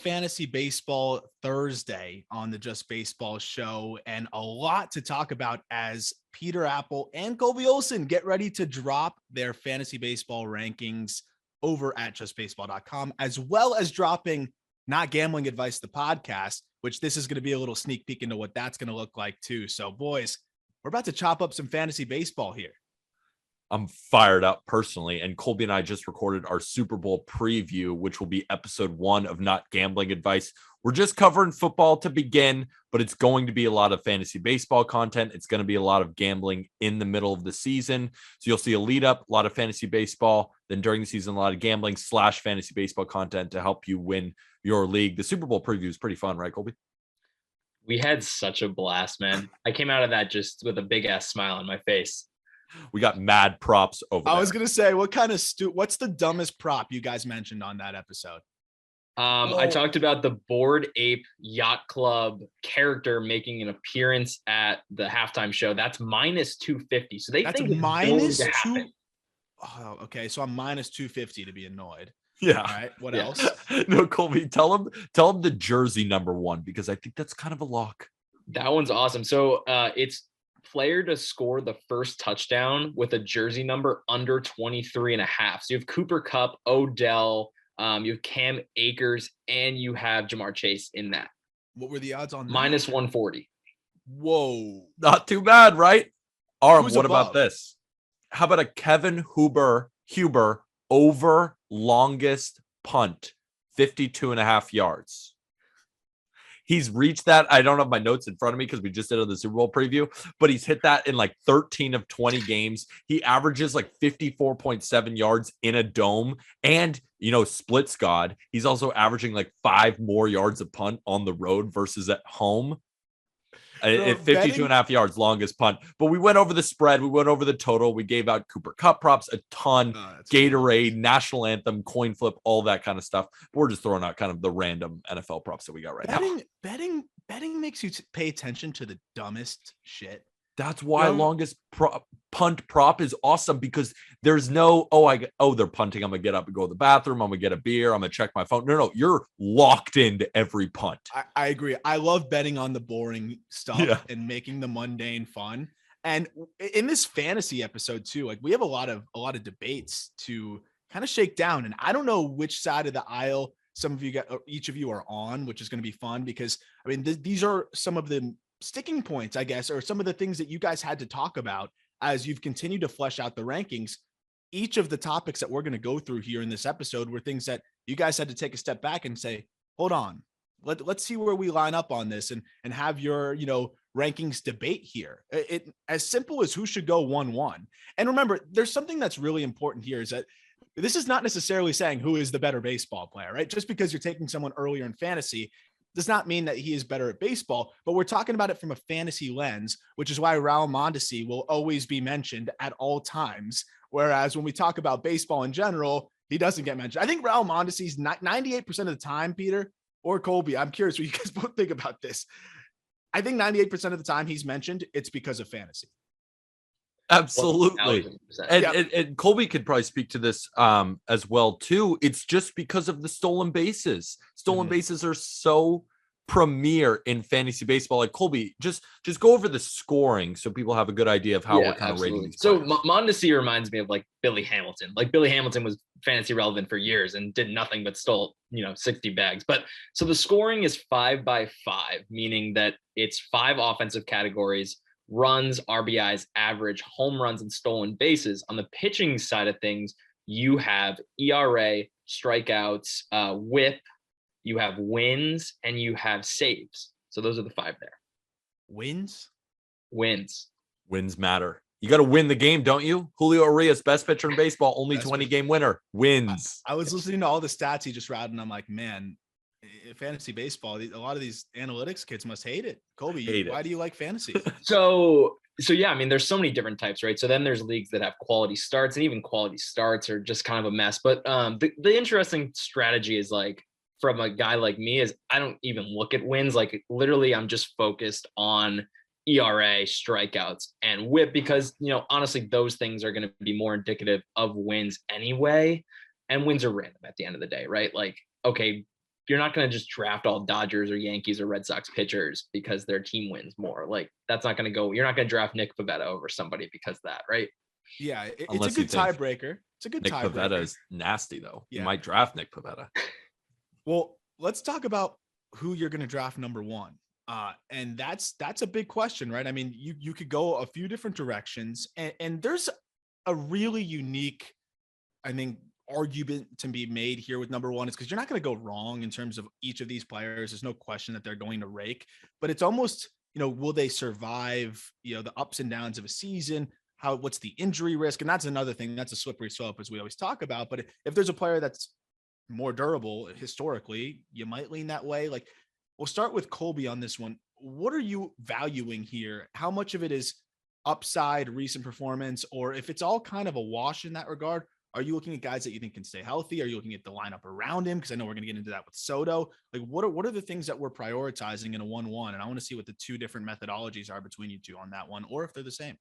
Fantasy Baseball Thursday on the Just Baseball show, and a lot to talk about as Peter Apple and Colby Olson get ready to drop their fantasy baseball rankings over at justbaseball.com, as well as dropping Not Gambling Advice, the podcast, which this is going to be a little sneak peek into what that's going to look like too. So boys, we're about to chop up some fantasy baseball here. I'm fired up personally, and Colby and I just recorded our Super Bowl preview, which will be episode 1 of Not Gambling Advice. We're just covering football to begin, but it's going to be a lot of fantasy baseball content. It's going to be a lot of gambling in the middle of the season. So you'll see a lead up, a lot of fantasy baseball, then during the season, a lot of gambling / fantasy baseball content to help you win your league. The Super Bowl preview is pretty fun, right, Colby? We had such a blast, man. I came out of that just with a big ass smile on my face. We got mad props over there. I was going to say, what kind of what's the dumbest prop you guys mentioned on that episode? I talked about the Bored Ape Yacht Club character making an appearance at the halftime show. That's minus 250. So that's think minus 2. Oh, okay. So I'm minus 250 to be annoyed. Yeah. All right. What else? No, Colby, tell him the jersey number 1, because I think that's kind of a lock. That one's awesome. So it's player to score the first touchdown with a jersey number under 23.5. So you have Cooper Kupp, Odell, you have Cam Akers, and you have Jamar Chase in that. What were the odds on that? Minus 140. Whoa. Not too bad, right? Aram, what above? about this? How about a Kevin Huber over longest punt, 52.5 yards? He's reached that. I don't have my notes in front of me because we just did on the Super Bowl preview, but he's hit that in like 13 of 20 games. He averages like 54.7 yards in a dome, and, splits God. He's also averaging like 5 more yards of punt on the road versus at home. At 52.5 yards, longest punt. But we went over the spread. We went over the total. We gave out Cooper Kupp props a ton. Gatorade, national anthem, coin flip, all that kind of stuff. But we're just throwing out kind of the random NFL props that we got right now. Betting makes you pay attention to the dumbest shit. That's why longest punt prop is awesome, because there's no, they're punting. I'm going to get up and go to the bathroom. I'm going to get a beer. I'm going to check my phone. No, you're locked into every punt. I agree. I love betting on the boring stuff and making the mundane fun. And in this fantasy episode too, like we have a lot of debates to kind of shake down. And I don't know which side of the aisle each of you are on, which is going to be fun because these are some of the sticking points, I guess, or some of the things that you guys had to talk about as you've continued to flesh out the rankings. Each of the topics that we're going to go through here in this episode were things that you guys had to take a step back and say, hold on, let's see where we line up on this and have your, rankings debate here. It as simple as who should go 1-1. And remember, there's something that's really important here is that this is not necessarily saying who is the better baseball player, right? Just because you're taking someone earlier in fantasy does not mean that he is better at baseball, but we're talking about it from a fantasy lens, which is why Raul Mondesi will always be mentioned at all times. Whereas when we talk about baseball in general, he doesn't get mentioned. I think Raul Mondesi's 98% of the time, Peter or Colby, I'm curious what you guys both think about this. I think 98% of the time he's mentioned, it's because of fantasy. Absolutely. And Colby could probably speak to this as well too. It's just because of the stolen bases. Stolen bases are so premier in fantasy baseball. Like Colby, just go over the scoring so people have a good idea of how we're kind of rating these players. So Mondesi reminds me of like Billy Hamilton. Like Billy Hamilton was fantasy relevant for years and did nothing but stole 60 bags. But so the scoring is 5 by 5, meaning that it's 5 offensive categories: runs, RBIs, average, home runs, and stolen bases. On the pitching side of things, you have ERA, strikeouts, whip, you have wins, and you have saves. So those are the 5 there. Wins matter. You got to win the game, don't you? Julio Urias, best pitcher in baseball, only 20-game winner. Wins. I was listening to all the stats he just routed, and I'm like, man, fantasy baseball, a lot of these analytics kids must hate it. Colby, why do you like fantasy? So yeah, there's so many different types, right? So then there's leagues that have quality starts, and even quality starts are just kind of a mess. But the interesting strategy is like, from a guy like me, is I don't even look at wins. Like literally I'm just focused on ERA, strikeouts, and whip, because, honestly, those things are going to be more indicative of wins anyway. And wins are random at the end of the day, right? Like, okay, you're not going to just draft all Dodgers or Yankees or Red Sox pitchers because their team wins more. Like that's not going to go. You're not going to draft Nick Pivetta over somebody because of that, right? Yeah, it's a good tiebreaker. It's a good Nick tiebreaker. Pivetta is nasty though. Yeah. You might draft Nick Pivetta. Well, let's talk about who you're going to draft number one. And that's a big question, right? I mean, you could go a few different directions, and there's a really unique, I think, argument to be made here with number one is because you're not going to go wrong in terms of each of these players. There's no question that they're going to rake, but it's almost, will they survive, the ups and downs of a season? What's the injury risk? And that's another thing. That's a slippery slope, as we always talk about. But if there's a player that's more durable historically, you might lean that way. Like, we'll start with Colby on this one. What are you valuing here? How much of it is upside, recent performance, or if it's all kind of a wash in that regard, are you looking at guys that you think can stay healthy? Are you looking at the lineup around him? Because I know we're going to get into that with Soto. Like, what are the things that we're prioritizing in a 1-1? And I want to see what the two different methodologies are between you two on that one, or if they're the same.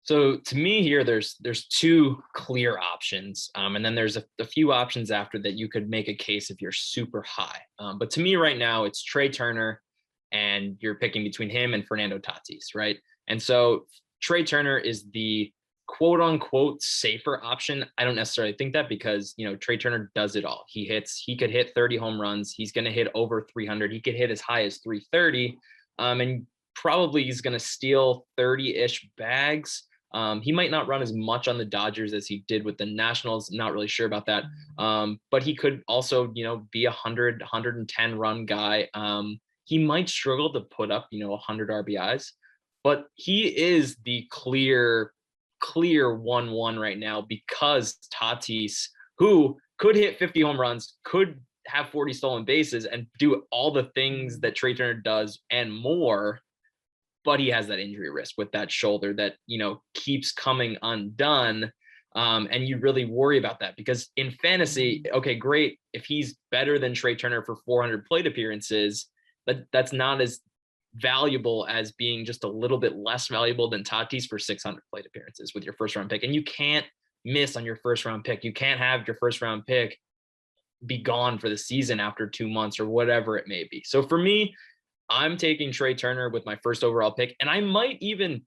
So to me here, there's two clear options. And then there's a few options after that you could make a case if you're super high. But to me right now, it's Trey Turner, and you're picking between him and Fernando Tatis, right? And so Trey Turner is the quote unquote safer option. I don't necessarily think that because, Trey Turner does it all. He could hit 30 home runs. He's going to hit over 300. He could hit as high as 330. And probably he's going to steal 30-ish bags. He might not run as much on the Dodgers as he did with the Nationals. Not really sure about that. But he could also, be 100, 110 run guy. He might struggle to put up, 100 RBIs, but he is the clear 1-1 right now because Tatis, who could hit 50 home runs, could have 40 stolen bases and do all the things that Trey Turner does and more, but he has that injury risk with that shoulder that, keeps coming undone. And you really worry about that because in fantasy, okay, great. If he's better than Trey Turner for 400 plate appearances, but that's not as valuable as being just a little bit less valuable than Tatis for 600 plate appearances with your first round pick. And you can't miss on your first round pick. You can't have your first round pick be gone for the season after 2 months or whatever it may be. So for me, I'm taking Trey Turner with my first overall pick. And I might even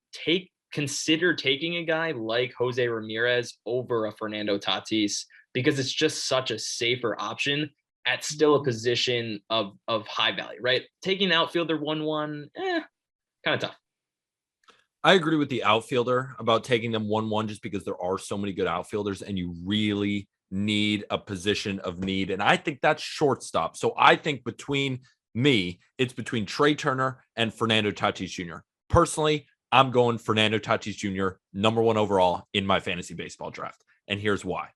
consider taking a guy like Jose Ramirez over a Fernando Tatis because it's just such a safer option at still a position of high value, right? Taking an outfielder 1-1, kind of tough. I agree with the outfielder about taking them 1-1 just because there are so many good outfielders and you really need a position of need. And I think that's shortstop. So I think it's between Trey Turner and Fernando Tatis Jr. Personally, I'm going Fernando Tatis Jr. number 1 overall in my fantasy baseball draft. And here's why.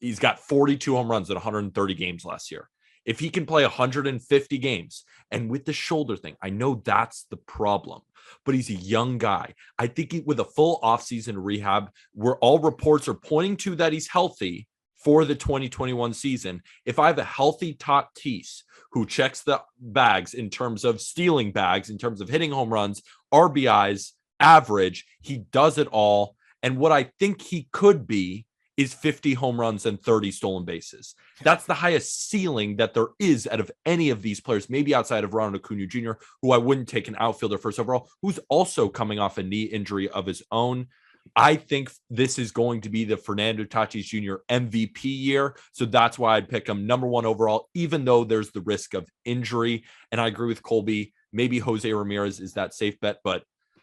He's got 42 home runs in 130 games last year. If he can play 150 games, and with the shoulder thing, I know that's the problem, but he's a young guy. I think with a full offseason rehab, where all reports are pointing to that he's healthy for the 2021 season. If I have a healthy Tatis who checks the bags in terms of stealing bags, in terms of hitting home runs, RBIs, average, he does it all. And what I think he could be is 50 home runs and 30 stolen bases. That's the highest ceiling that there is out of any of these players, maybe outside of Ronald Acuna Jr., who I wouldn't take an outfielder first overall, who's also coming off a knee injury of his own. I think this is going to be the Fernando Tatis Jr. MVP year. So that's why I'd pick him number 1 overall, even though there's the risk of injury. And I agree with Colby. Maybe Jose Ramirez is that safe bet, but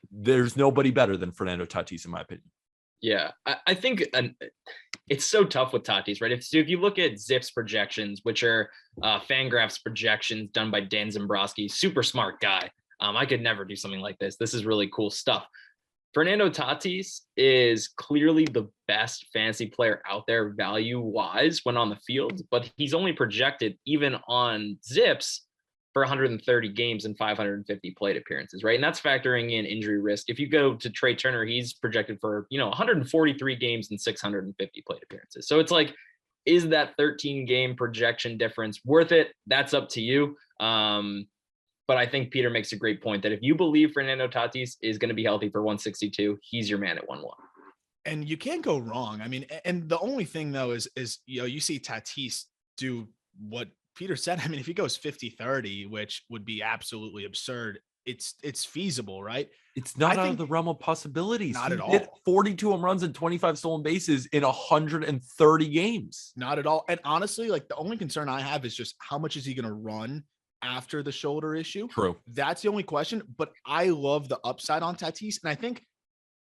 there's nobody better than Fernando Tatis, in my opinion. Yeah, I think it's so tough with Tatis, right? If you look at Zip's projections, which are Fangraphs projections done by Dan Zimbrowski, super smart guy. I could never do something like this. This is really cool stuff. Fernando Tatis is clearly the best fantasy player out there value-wise when on the field, but he's only projected, even on Zips, for 130 games and 550 plate appearances, right? And that's factoring in injury risk. If you go to Trey Turner, he's projected for, 143 games and 650 plate appearances. So it's like, is that 13 game projection difference worth it? That's up to you. But I think Peter makes a great point that if you believe Fernando Tatis is going to be healthy for 162, he's your man at 1-1. And you can't go wrong. I mean, and the only thing though is you see Tatis do what Peter said, I mean, if he goes 50-30, which would be absolutely absurd, it's feasible, right? It's not out of the realm of possibilities. Not He at all. hit 42 home runs and 25 stolen bases in 130 games. Not at all. And honestly, like the only concern I have is just how much is he going to run after the shoulder issue? True. That's the only question. But I love the upside on Tatis. And I think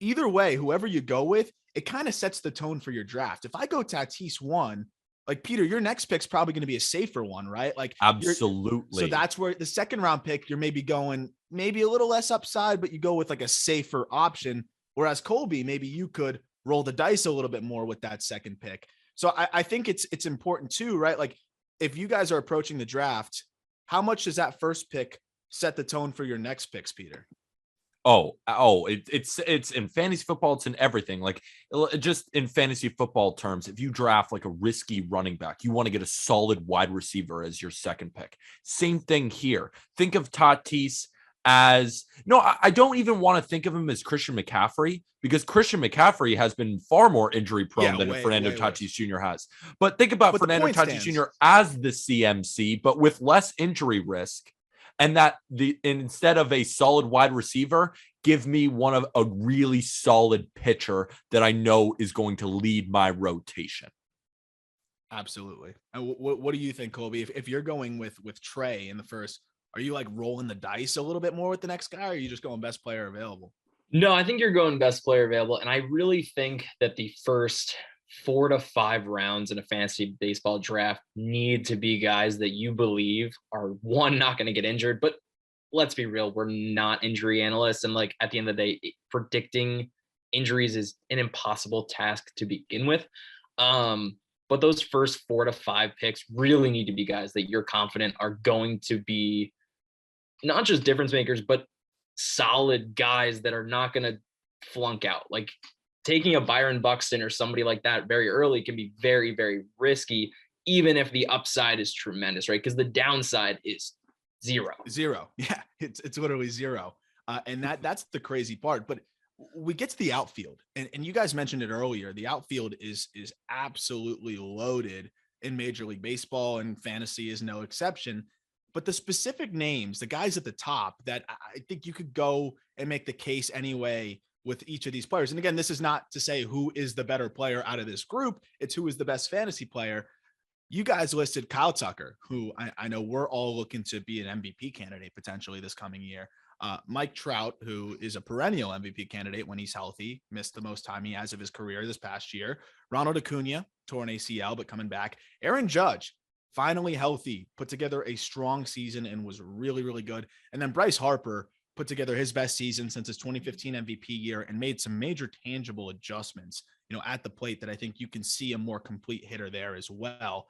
either way, whoever you go with, it kind of sets the tone for your draft. If I go Tatis 1, like Peter, your next pick's probably going to be a safer one, right? Like absolutely. So that's where the second round pick, you're maybe going maybe a little less upside, but you go with like a safer option. Whereas Colby, maybe you could roll the dice a little bit more with that second pick. So I think it's important too, right? Like if you guys are approaching the draft, how much does that first pick set the tone for your next picks, Peter? It's in fantasy football. It's in everything. Like just in fantasy football terms, if you draft like a risky running back, you want to get a solid wide receiver as your second pick. Same thing here. Think of Tatis as I don't even want to think of him as Christian McCaffrey, because Christian McCaffrey has been far more injury prone than Fernando Tatis Jr. has. But think about Fernando Tatis Jr. as the CMC, but with less injury risk. And that instead of a solid wide receiver, give me one of a really solid pitcher that I know is going to lead my rotation. Absolutely. And what do you think, Colby? If you're going with Trey in the first, are you like rolling the dice a little bit more with the next guy, or are you just going best player available? No, I think you're going best player available. And I really think that the first 4 to 5 rounds in a fantasy baseball draft need to be guys that you believe are, one, not going to get injured, but let's be real, we're not injury analysts. And like at the end of the day, predicting injuries is an impossible task to begin with. But those first 4 to 5 picks really need to be guys that you're confident are going to be not just difference makers, but solid guys that are not going to flunk out. Like taking a Byron Buxton or somebody like that very early can be very, very risky, even if the upside is tremendous, right? Because the downside is zero. Yeah, it's literally zero. And that's the crazy part. But we get to the outfield, and you guys mentioned it earlier. The outfield is absolutely loaded in Major League Baseball, and fantasy is no exception. But the specific names, the guys at the top that I think you could go and make the case anyway with each of these players. And again, this is not to say who is the better player out of this group. It's who is the best fantasy player. You guys listed Kyle Tucker, who I know we're all looking to be an MVP candidate potentially this coming year. Mike Trout, who is a perennial MVP candidate when he's healthy, missed the most time he has of his career this past year. Ronald Acuna, torn ACL, but coming back. Aaron Judge, finally healthy, put together a strong season and was really, really good. And then Bryce Harper put together his best season since his 2015 MVP year and made some major tangible adjustments, at the plate that I think you can see a more complete hitter there as well.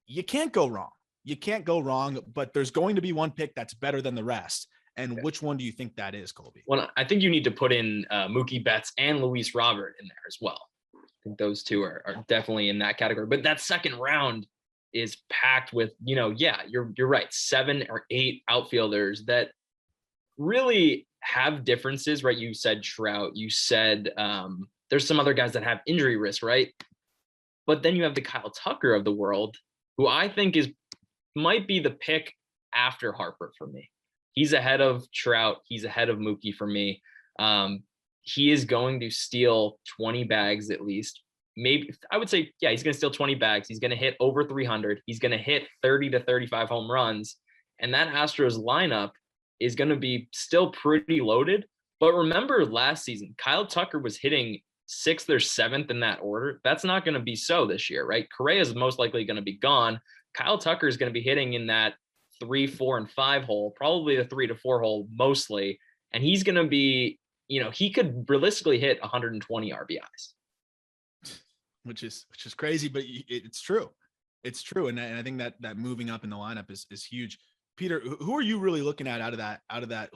You can't go wrong. You can't go wrong, but there's going to be one pick that's better than the rest. And which one do you think that is, Colby? Well, I think you need to put in Mookie Betts and Luis Robert in there as well. I think those two are definitely in that category. But that second round is packed with, you're right, 7 or 8 outfielders that really have differences, right? You said Trout, you said there's some other guys that have injury risk, right? But then you have the Kyle Tucker of the world, who I think might be the pick after Harper for me. He's ahead of Trout. He's ahead of Mookie for me. He is going to steal 20 bags at least. Maybe I would say, yeah, he's going to steal 20 bags. He's going to hit over 300. He's going to hit 30 to 35 home runs. And that Astros lineup is going to be still pretty loaded. But remember last season, Kyle Tucker was hitting 6th or 7th in that order. That's not going to be so this year, right? Correa is most likely going to be gone. Kyle Tucker is going to be hitting in that 3, 4, and 5 hole, probably the 3 to 4 hole mostly. And he's going to be, he could realistically hit 120 RBIs. Which is crazy, but it's true. It's true. And I think that moving up in the lineup is huge. Peter, who are you really looking at out of that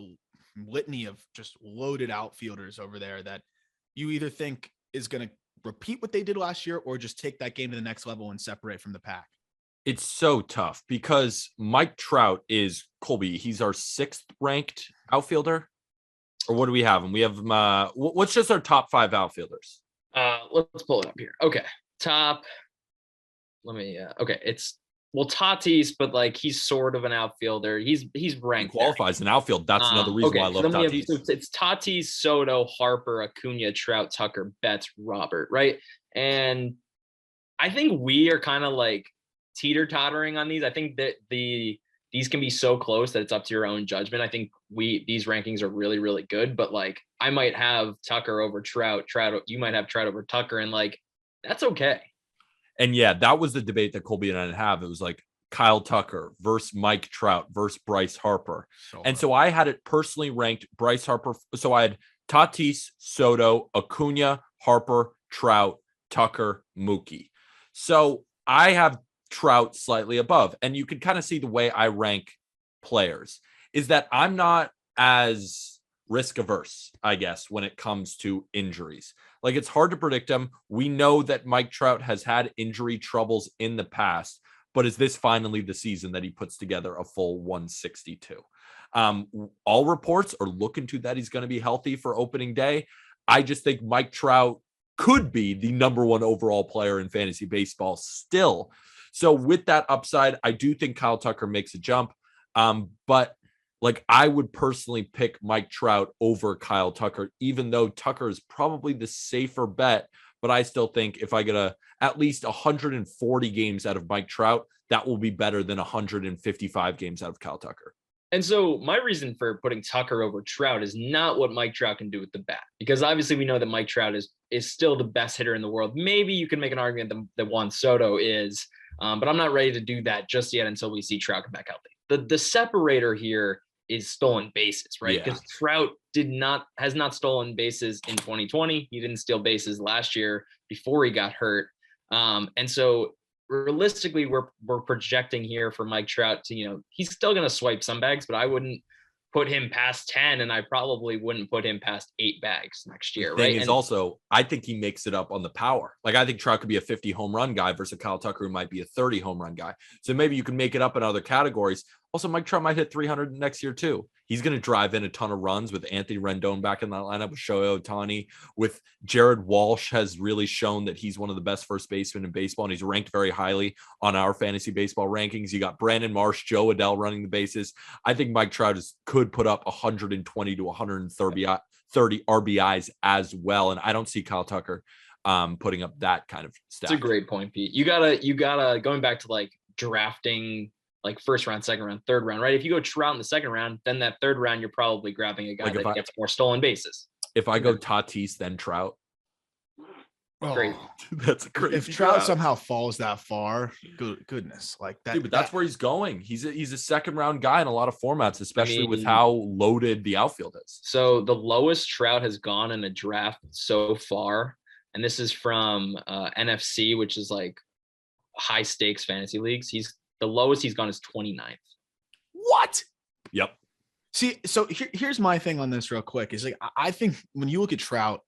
litany of just loaded outfielders over there that you either think is going to repeat what they did last year or just take that game to the next level and separate from the pack? It's so tough because Mike Trout is Colby. He's our 6th ranked outfielder. Or what do we have? And we have what's just our top 5 outfielders? Let's pull it up here. Okay. Top. Let me, okay. It's well, Tatis, but like he's sort of an outfielder. He's ranked. He qualifies in outfield. That's another reason why I love Tatis. So it's Tatis, Soto, Harper, Acuna, Trout, Tucker, Betts, Robert, right? And I think we are kind of like teeter-tottering on these. I think that these can be so close that it's up to your own judgment. I think these rankings are really, really good, but like I might have Tucker over Trout, you might have Trout over Tucker, and like that's okay. And yeah, that was the debate that Colby and I have. It was like Kyle Tucker versus Mike Trout versus Bryce Harper. So I had it personally ranked Bryce Harper. So I had Tatis, Soto, Acuna, Harper, Trout, Tucker, Mookie. So I have Trout slightly above. And you can kind of see the way I rank players is that I'm not as risk averse, I guess, when it comes to injuries. Like it's hard to predict them. We know that Mike Trout has had injury troubles in the past, but is this finally the season that he puts together a full 162? All reports are looking to that he's going to be healthy for opening day. I just think Mike Trout could be the number one overall player in fantasy baseball still. So with that upside, I do think Kyle Tucker makes a jump. But like I would personally pick Mike Trout over Kyle Tucker, even though Tucker is probably the safer bet. But I still think if I get at least 140 games out of Mike Trout, that will be better than 155 games out of Kyle Tucker. And so my reason for putting Tucker over Trout is not what Mike Trout can do with the bat, because obviously we know that Mike Trout is still the best hitter in the world. Maybe you can make an argument that Juan Soto is, but I'm not ready to do that just yet until we see Trout come back healthy. The separator here is stolen bases, right? Because Trout has not stolen bases in 2020. He didn't steal bases last year before he got hurt. And so realistically, we're projecting here for Mike Trout to, he's still going to swipe some bags, but I wouldn't put him past 10, and I probably wouldn't put him past 8 bags next year. The thing is also, I think he makes it up on the power. Like I think Trout could be a 50 home run guy versus Kyle Tucker, who might be a 30 home run guy. So maybe you can make it up in other categories. Also, Mike Trout might hit 300 next year too. He's going to drive in a ton of runs with Anthony Rendon back in that lineup, with Shohei Ohtani, with Jared Walsh has really shown that he's one of the best first basemen in baseball, and he's ranked very highly on our fantasy baseball rankings. You got Brandon Marsh, Joe Adell running the bases. I think Mike Trout could put up 120 to 130 RBIs as well, and I don't see Kyle Tucker putting up that kind of stat. That's a great point, Pete. You gotta going back to like drafting, like first round, second round, third round, right? If you go Trout in the second round, then that third round, you're probably grabbing a guy that gets more stolen bases. If I go Tatis, then Trout. Great. That's a great. If Trout somehow falls that far, goodness, like that. Dude, but that's where he's going. He's a second round guy in a lot of formats, especially with how loaded the outfield is. So the lowest Trout has gone in a draft so far, and this is from NFC, which is like high stakes fantasy leagues. The lowest he's gone is 29th. What? Yep. See, so here's my thing on this real quick is like, I think when you look at Trout,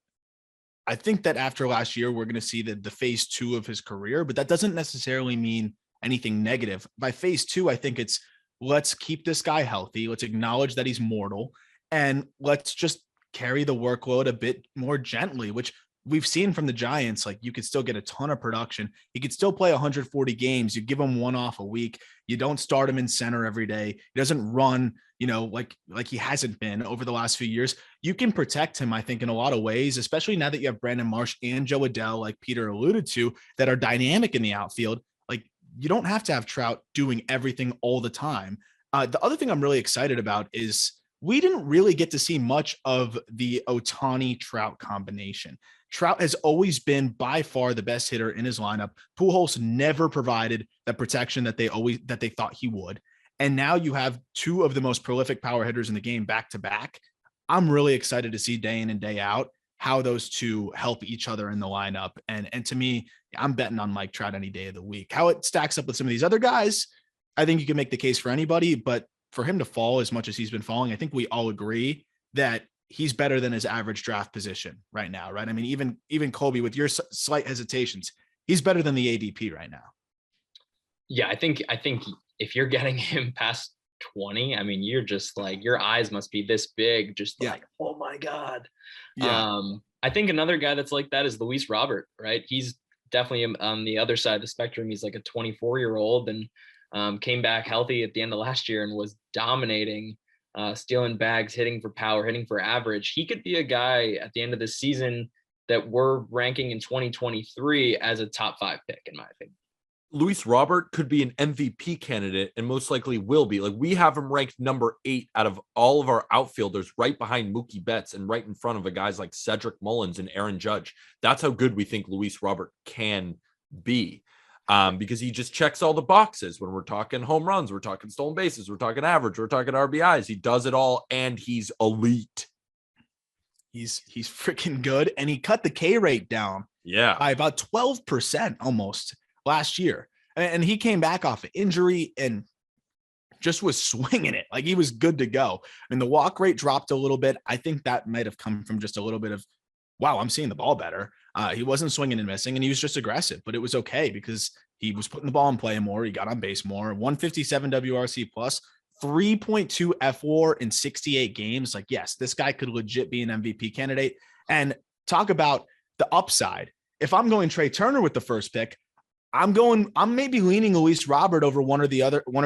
I think that after last year, we're going to see the phase 2 of his career, but that doesn't necessarily mean anything negative. By phase 2, I think it's let's keep this guy healthy. Let's acknowledge that he's mortal, and let's just carry the workload a bit more gently, which we've seen from the Giants. Like you could still get a ton of production. He could still play 140 games. You give him one off a week. You don't start him in center every day. He doesn't run, like he hasn't been over the last few years. You can protect him, I think, in a lot of ways, especially now that you have Brandon Marsh and Joe Adell, like Peter alluded to, that are dynamic in the outfield. Like you don't have to have Trout doing everything all the time. The other thing I'm really excited about is we didn't really get to see much of the Ohtani Trout combination. Trout has always been by far the best hitter in his lineup. Pujols never provided the protection that they thought he would. And now you have two of the most prolific power hitters in the game back to back. I'm really excited to see day in and day out how those two help each other in the lineup. And to me, I'm betting on Mike Trout any day of the week. How it stacks up with some of these other guys, I think you can make the case for anybody, but for him to fall as much as he's been falling, I think we all agree that he's better than his average draft position right now, right? I mean, even Colby, with your slight hesitations, he's better than the ADP right now. Yeah, I think if you're getting him past 20, I mean, you're just like, your eyes must be this big, just like, oh my God. Yeah. I think another guy that's like that is Luis Robert, right? He's definitely on the other side of the spectrum. He's like a 24-year-old, and came back healthy at the end of last year and was dominating, stealing bags, hitting for power, hitting for average. He could be a guy at the end of the season that we're ranking in 2023 as a top 5 pick, in my opinion. Luis Robert could be an MVP candidate and most likely will be. Like, we have him ranked number 8 out of all of our outfielders, right behind Mookie Betts and right in front of a guys like Cedric Mullins and Aaron Judge. That's how good we think Luis Robert can be, because he just checks all the boxes. When we're talking home runs, we're talking stolen bases, we're talking average, we're talking RBIs. He does it all, and he's elite. He's freaking good, and he cut the K rate down by about 12% almost last year. And he came back off an injury and just was swinging it. Like, he was good to go. I mean, the walk rate dropped a little bit. I think that might have come from just a little bit of, wow, I'm seeing the ball better. He wasn't swinging and missing, and he was just aggressive, but it was okay because he was putting the ball in play more. He got on base more. 157 WRC plus, 3.2 FWAR in 68 games. Like, yes, this guy could legit be an MVP candidate. And talk about the upside. If I'm going Trey Turner with the first pick, I'm maybe leaning Luis Robert over one or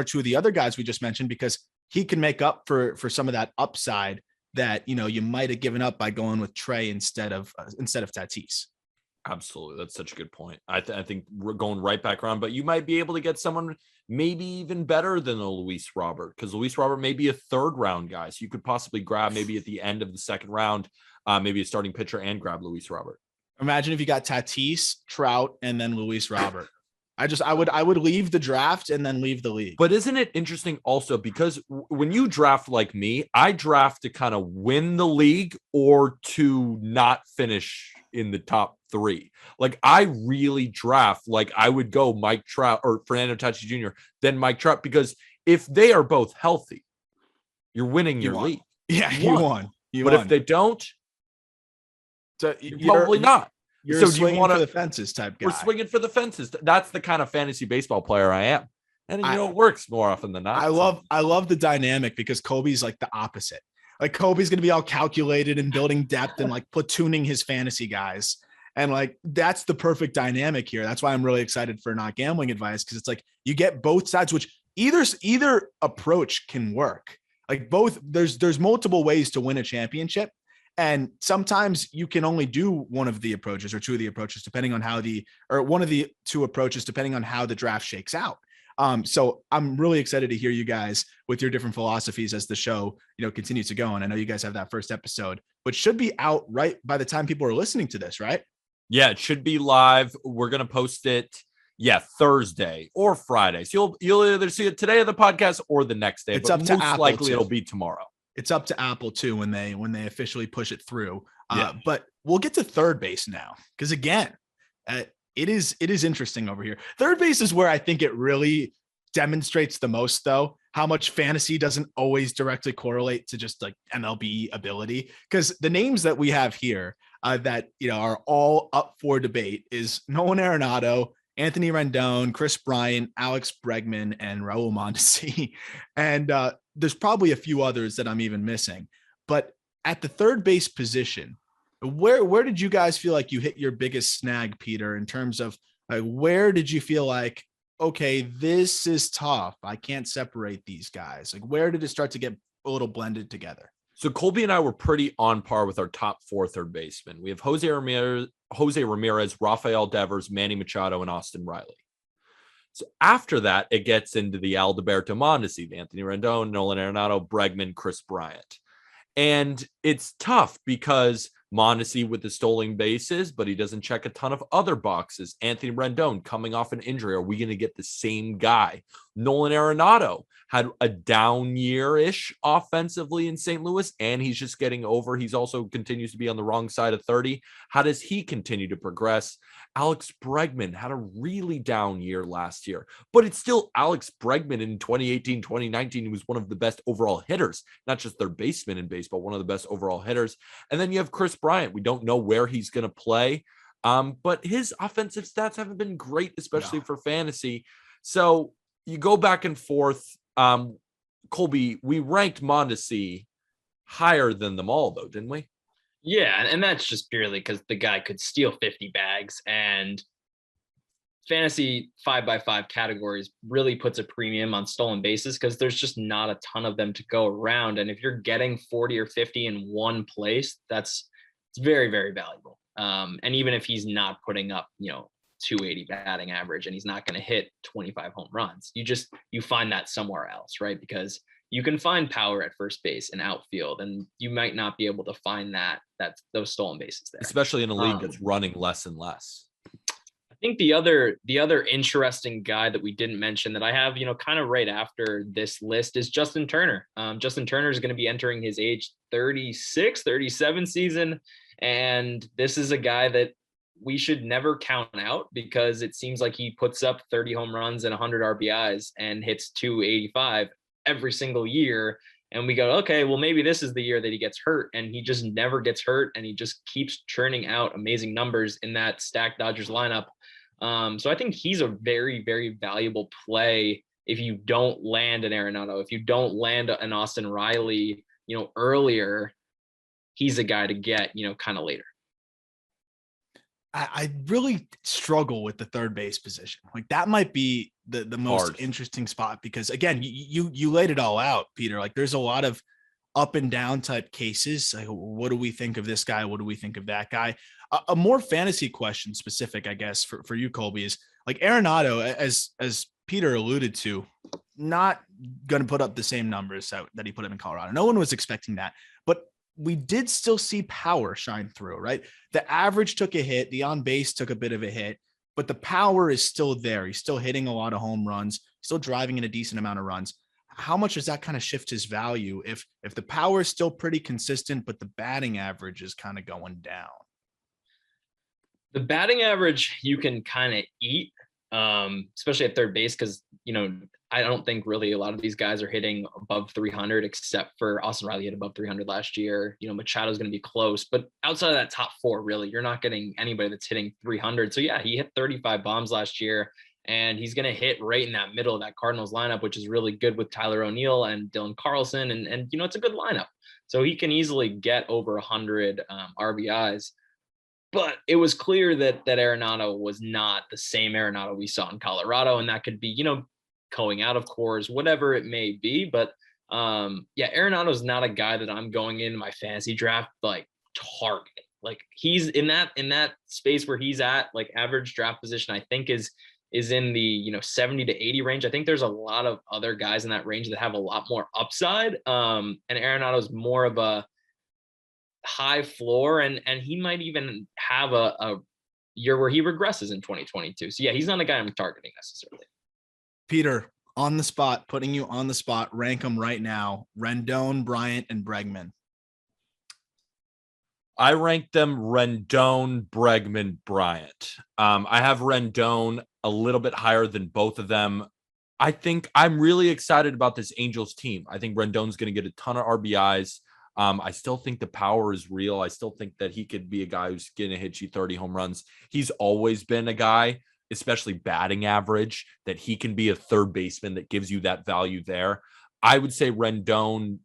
two of the other guys we just mentioned, because he can make up for some of that upside that, you might have given up by going with Trey instead of Tatis. Absolutely. That's such a good point. I think we're going right back around, but you might be able to get someone maybe even better than a Luis Robert, because Luis Robert may be a 3rd round guy. So you could possibly grab maybe at the end of the 2nd round, maybe a starting pitcher, and grab Luis Robert. Imagine if you got Tatis, Trout, and then Luis Robert. I would leave the draft and then leave the league. But isn't it interesting also, because when you draft like me, I draft to kind of win the league or to not finish in the top 3. Like, I really draft like I would go Mike Trout or Fernando Tatis Jr., then Mike Trout, because if they are both healthy, you're winning your league. Yeah, you won. But if they don't, so you're probably not. You're swinging for the fences type guy. We're swinging for the fences. That's the kind of fantasy baseball player I am. And it works more often than not. I love the dynamic, because Colby's like the opposite. Like, Colby's going to be all calculated and building depth and like platooning his fantasy guys. And like, that's the perfect dynamic here. That's why I'm really excited for Not Gambling Advice, because it's like you get both sides, which either approach can work. Like, both, there's multiple ways to win a championship. And sometimes you can only do one of the approaches or two of the approaches, depending on one of the two approaches, depending on how the draft shakes out. So I'm really excited to hear you guys with your different philosophies as the show, continues to go. And I know you guys have that first episode, which should be out right by the time people are listening to this, right? Yeah, it should be live. We're going to post it, Thursday or Friday. So you'll either see it today of the podcast or the next day. It's but up to most Apple likely too. It'll be tomorrow. It's up to Apple too when they officially push it through. But we'll get to third base now, because again, it is interesting over here. Third base is where I think it really demonstrates the most, though, how much fantasy doesn't always directly correlate to just like MLB ability. Because the names that we have here that are all up for debate is Nolan Arenado, Anthony Rendon, Chris Bryant, Alex Bregman, and Raul Mondesi. And there's probably a few others that I'm even missing. But at the third base position, where did you guys feel like you hit your biggest snag, Peter, in terms of where did you feel like, okay, this is tough, I can't separate these guys? Like, where did it start to get a little blended together? So Colby and I were pretty on par with our top 4 third basemen. We have Jose Ramirez, Rafael Devers, Manny Machado, and Austin Riley. So after that, it gets into the Alberto Mondesi, the Anthony Rendon, Nolan Arenado, Bregman, Chris Bryant. And it's tough because Mondesi with the stolen bases, but he doesn't check a ton of other boxes. Anthony Rendon coming off an injury. Are we going to get the same guy? Nolan Arenado had a down year-ish offensively in St. Louis, and he's just getting over. He's also continues to be on the wrong side of 30. How does he continue to progress? Alex Bregman had a really down year last year, but it's still Alex Bregman in 2018, 2019. He was one of the best overall hitters, not just third baseman in baseball, one of the best overall hitters. And then you have Chris Bryant. We don't know where he's going to play, but his offensive stats haven't been great, especially for fantasy. So you go back and forth. Colby, we ranked Mondesi higher than them all, though, didn't we? Yeah, and that's just purely because the guy could steal 50 bags and fantasy 5x5 categories really puts a premium on stolen bases because there's just not a ton of them to go around. And if you're getting 40 or 50 in one place, it's very, very valuable. And even if he's not putting up, 280 batting average and he's not going to hit 25 home runs, you find that somewhere else, right? Because you can find power at first base and outfield, and you might not be able to find those stolen bases there, especially in a league that's running less and less. I think the other interesting guy that we didn't mention that I have, kind of right after this list is Justin Turner. Justin Turner is going to be entering his age 36, 37 season. And this is a guy that we should never count out because it seems like he puts up 30 home runs and 100 RBIs and hits 285 every single year. And we go, okay, well, maybe this is the year that he gets hurt, and he just never gets hurt. And he just keeps churning out amazing numbers in that stacked Dodgers lineup. So I think he's a very, very valuable play. If you don't land an Arenado, if you don't land an Austin Riley, earlier, he's a guy to get, kind of later. I really struggle with the third base position. Like that might be the most interesting spot because again, you laid it all out, Peter. Like there's a lot of up and down type cases. Like, what do we think of this guy? What do we think of that guy? A more fantasy question specific, I guess, for you, Colby, is like Arenado, as Peter alluded to, not going to put up the same numbers that he put up in Colorado. No one was expecting that, but we did still see power shine through, right? The average took a hit, the on base took a bit of a hit, but the power is still there. He's still hitting a lot of home runs, still driving in a decent amount of runs. How much does that kind of shift his value if the power is still pretty consistent, but the batting average is kind of going down? The batting average you can kind of eat, especially at third base, because, I don't think really a lot of these guys are hitting above 300, except for Austin Riley hit above 300 last year. Machado's going to be close, but outside of that top four, really, you're not getting anybody that's hitting 300. So yeah, he hit 35 bombs last year, and he's going to hit right in that middle of that Cardinals lineup, which is really good with Tyler O'Neill and Dylan Carlson. And it's a good lineup. So he can easily get over 100 RBIs. But it was clear that Arenado was not the same Arenado we saw in Colorado. And that could be, going out of Coors, whatever it may be. But Arenado is not a guy that I'm going into my fantasy draft like targeting. Like he's in that space where he's at, like average draft position, I think is in the 70 to 80 range. I think there's a lot of other guys in that range that have a lot more upside. And Arenado is more of a high floor, and he might even have a year where he regresses in 2022. So yeah, he's not a guy I'm targeting necessarily. Peter, on the spot, putting you on the spot, rank them right now: Rendon, Bryant, and Bregman. I ranked them Rendon, Bregman, Bryant. I have Rendon a little bit higher than both of them. I think I'm really excited about this Angels team. I think Rendon's going to get a ton of RBIs. I still think the power is real. I still think that he could be a guy who's going to hit you 30 home runs. He's always been a guy, especially batting average, that he can be a third baseman that gives you that value there. I would say Rendon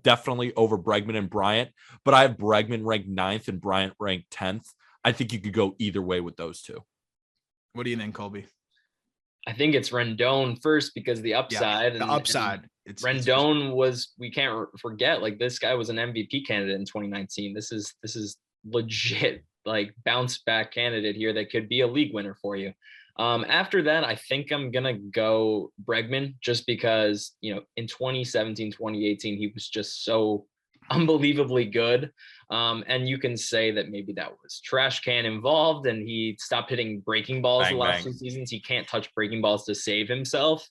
definitely over Bregman and Bryant, but I have Bregman ranked 9th and Bryant ranked 10th. I think you could go either way with those two. What do you think, Colby? I think it's Rendon first because the upside. Yeah, the upside. We can't forget, like this guy was an MVP candidate in 2019. This is legit, like bounce back candidate here that could be a league winner for you. After that, I think I'm going to go Bregman just because, in 2017, 2018, he was just so unbelievably good. And you can say that maybe that was trash can involved and he stopped hitting breaking balls the last 2 seasons. He can't touch breaking balls to save himself.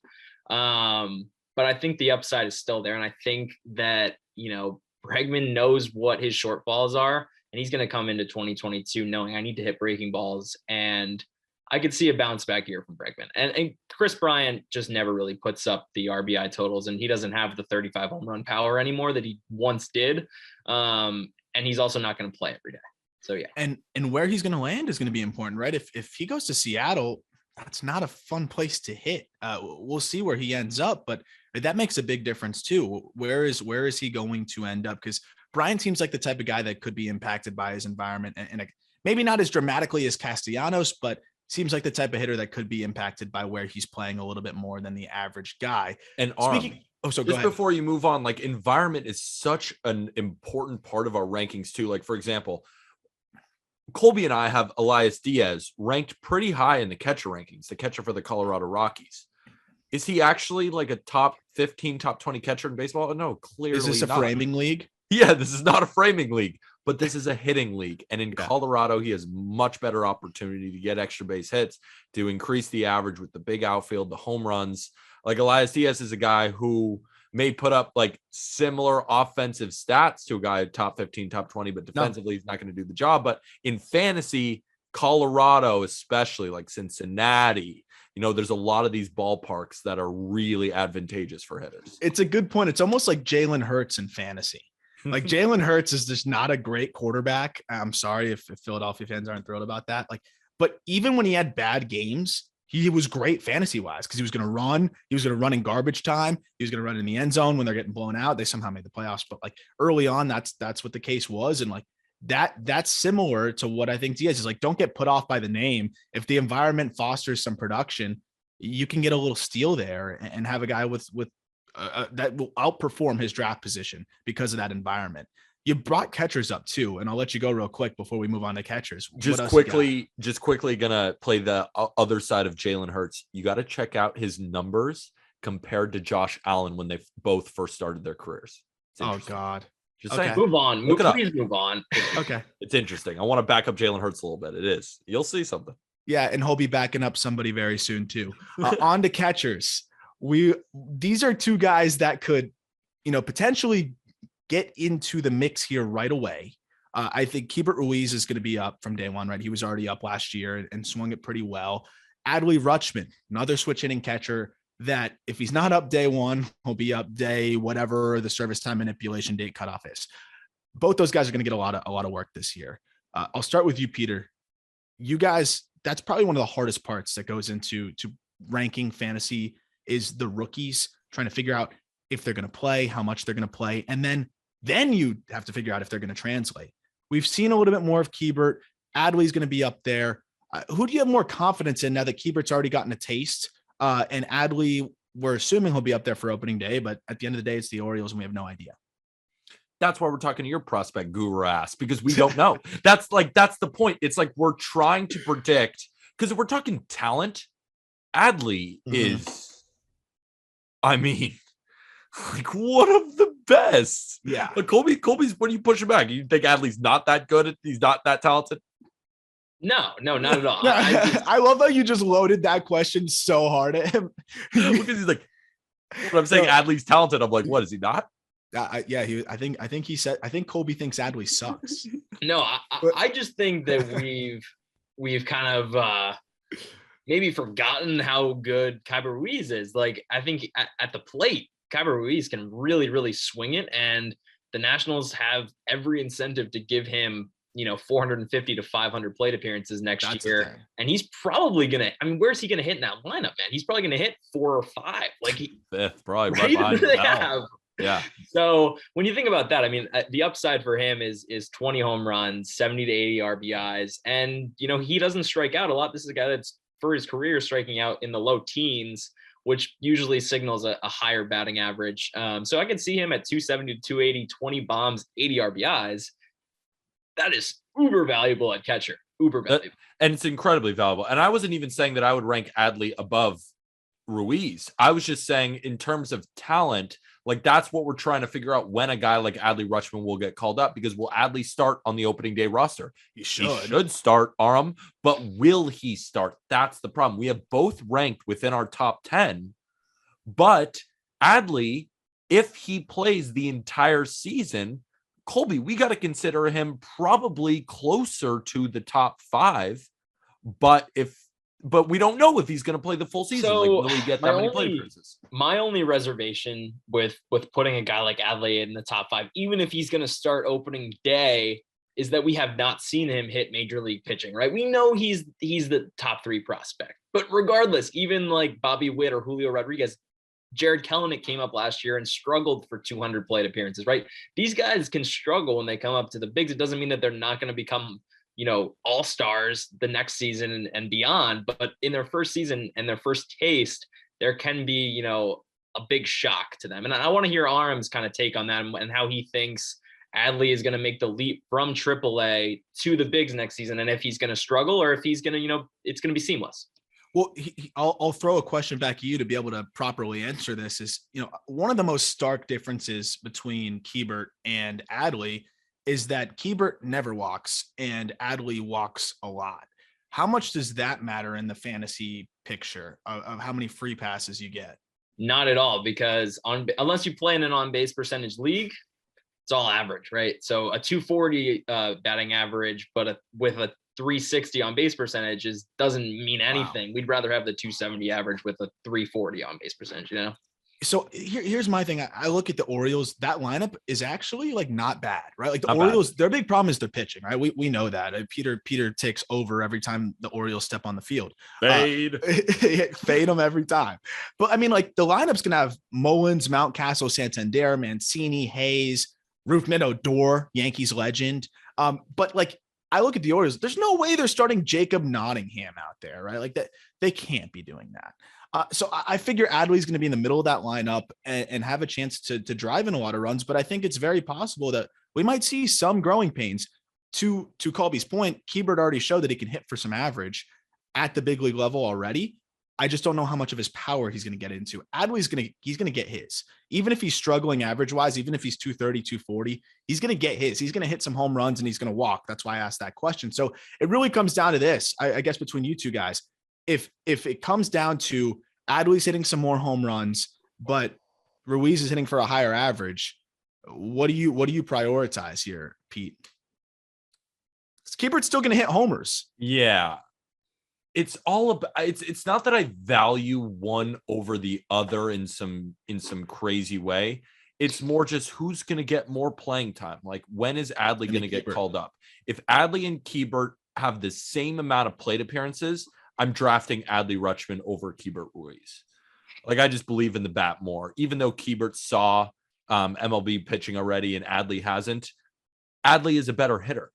But I think the upside is still there. And I think that, Bregman knows what his shortfalls are, and he's going to come into 2022 knowing I need to hit breaking balls. And I could see a bounce back year from Bregman. And Chris Bryant just never really puts up the RBI totals, and he doesn't have the 35 home run power anymore that he once did. And he's also not going to play every day. So, yeah. And where he's going to land is going to be important, right? If he goes to Seattle, that's not a fun place to hit. We'll see where he ends up, but that makes a big difference too. Where is he going to end up? Because Bryant seems like the type of guy that could be impacted by his environment, and maybe not as dramatically as Castellanos, but seems like the type of hitter that could be impacted by where he's playing a little bit more than the average guy. And Speaking, go ahead. Before you move on, like environment is such an important part of our rankings too. Like, for example, Colby and I have Elias Diaz ranked pretty high in the catcher rankings, the catcher for the Colorado Rockies. Is he actually like a top 15, top 20 catcher in baseball? No, clearly not. Is this a framing league? Yeah, this is not a framing league, but this is a hitting league. And in Colorado, he has much better opportunity to get extra base hits, to increase the average with the big outfield, the home runs. Like Elias Diaz is a guy who may put up like similar offensive stats to a guy top 15, top 20, but defensively he's not going to do the job. But in fantasy, Colorado, especially like Cincinnati, there's a lot of these ballparks that are really advantageous for hitters. It's a good point. It's almost like Jalen Hurts in fantasy. Like Jalen Hurts is just not a great quarterback. I'm sorry if Philadelphia fans aren't thrilled about that. But even when he had bad games, he was great fantasy wise because he was going to run. He was going to run in garbage time. He was going to run in the end zone when they're getting blown out. They somehow made the playoffs, but like early on, that's what the case was. And like that's similar to what I think Diaz is like. Don't get put off by the name. If the environment fosters some production, you can get a little steal there and have a guy with that will outperform his draft position because of that environment. You brought catchers up too, and I'll let you go real quick before we move on to catchers. Just quickly gonna play the other side of Jalen Hurts. You got to check out his numbers compared to Josh Allen when they both first started their careers. Oh God. Just saying. Move on. Please move on. Okay. It's interesting. I want to back up Jalen Hurts a little bit. It is. You'll see something. Yeah, and he'll be backing up somebody very soon too. On to catchers. These are two guys that could, potentially get into the mix here right away. I think Keibert Ruiz is going to be up from day one, right? He was already up last year and swung it pretty well. Adley Rutschman, another switch hitting catcher that if he's not up day one, he'll be up day whatever the service time manipulation date cutoff is. Both those guys are going to get a lot of work this year. I'll start with you, Peter. You guys, that's probably one of the hardest parts that goes into ranking fantasy is the rookies, trying to figure out if they're going to play, how much they're going to play, and then you have to figure out if they're going to translate. We've seen a little bit more of Keibert. Adley's going to be up there. Who do you have more confidence in now that Keibert's already gotten a taste? And Adley, we're assuming he'll be up there for opening day, but at the end of the day, it's the Orioles and we have no idea. That's why we're talking to your prospect guru ass, because we don't know. That's the point. It's like we're trying to predict, because if we're talking talent, Adley is, I mean, like one of the best. Yeah. Like Colby's, when you push him back, you think Adley's not that good? He's not that talented? No, not at all. I love how you just loaded that question so hard at him. Because he's like, when I'm saying Adley's talented, I'm like, what, is he not? I think Colby thinks Adley sucks. No, I just think that we've kind of maybe forgotten how good Keibert Ruiz is. Like, I think at the plate, Keibert Ruiz can really, really swing it, and the Nationals have every incentive to give him 450 to 500 plate appearances next year. And he's probably going to, where's he going to hit in that lineup, man? He's probably going to hit 4 or 5. Like fifth, probably right behind him. Yeah. So when you think about that, the upside for him is 20 home runs, 70 to 80 RBIs. And, he doesn't strike out a lot. This is a guy that's for his career striking out in the low teens, which usually signals a higher batting average. So I can see him at 270 to 280, 20 bombs, 80 RBIs. That is uber valuable at catcher. Uber valuable. And it's incredibly valuable. And I wasn't even saying that I would rank Adley above Ruiz. I was just saying in terms of talent, like that's what we're trying to figure out when a guy like Adley Rutschman will get called up, because will Adley start on the opening day roster? He should start, Aram, but will he start? That's the problem. We have both ranked within our top 10, but Adley, if he plays the entire season, Colby, we got to consider him probably closer to the top 5, but we don't know if he's going to play the full season. So like, will he get that many play appearances? My only reservation with putting a guy like Adley in the top 5, even if he's going to start opening day, is that we have not seen him hit major league pitching, right? We know he's the top 3 prospect, but regardless, even like Bobby Witt or Julio Rodriguez, Jared Kelenic came up last year and struggled for 200 plate appearances, right? These guys can struggle when they come up to the bigs. It doesn't mean that they're not going to become all-stars the next season and beyond. But in their first season and their first taste, there can be, a big shock to them. And I want to hear Aram's kind of take on that and how he thinks Adley is going to make the leap from AAA to the bigs next season, and if he's going to struggle or if he's going to, it's going to be seamless. Well, I'll throw a question back at you to be able to properly answer this. Is, one of the most stark differences between Keibert and Adley is that Keibert never walks and Adley walks a lot. How much does that matter in the fantasy picture of how many free passes you get? Not at all, because unless you play in an on-base percentage league, it's all average, right? So a 240 batting average, but with a 360 on base percentage doesn't mean anything. Wow. We'd rather have the 270 average with a 340 on base percentage, So here's my thing. I look at the Orioles. That lineup is actually like not bad, right? Like the Orioles, their big problem is their pitching, right? We know that. Peter takes over every time the Orioles step on the field. Fade them every time. But I mean, like the lineup's gonna have Mullins, Mountcastle, Santander, Mancini, Hayes, Rutschman, Odor, Yankees legend. But like I look at the Orioles, there's no way they're starting Jacob Nottingham out there, right? Like that, they can't be doing that. So I figure Adley's going to be in the middle of that lineup and have a chance to drive in a lot of runs. But I think it's very possible that we might see some growing pains. To Colby's point, Keibert already showed that he can hit for some average at the big league level already. I just don't know how much of his power he's going to get into. Adley's he's going to get his, even if he's struggling average wise, even if he's 230, 240, he's going to get his. He's going to hit some home runs and he's going to walk. That's why I asked that question. So it really comes down to this, I guess, between you two guys. If it comes down to Adley's hitting some more home runs, but Ruiz is hitting for a higher average, what do you prioritize here, Pete? Keibert's still going to hit homers. Yeah. It's all about, it's not that I value one over the other in some crazy way. It's more just who's going to get more playing time. Like, when is Adley going to get called up? If Adley and Keibert have the same amount of plate appearances, I'm drafting Adley Rutschman over Keibert Ruiz. Like, I just believe in the bat more, even though Keibert saw MLB pitching already and Adley hasn't. Adley is a better hitter.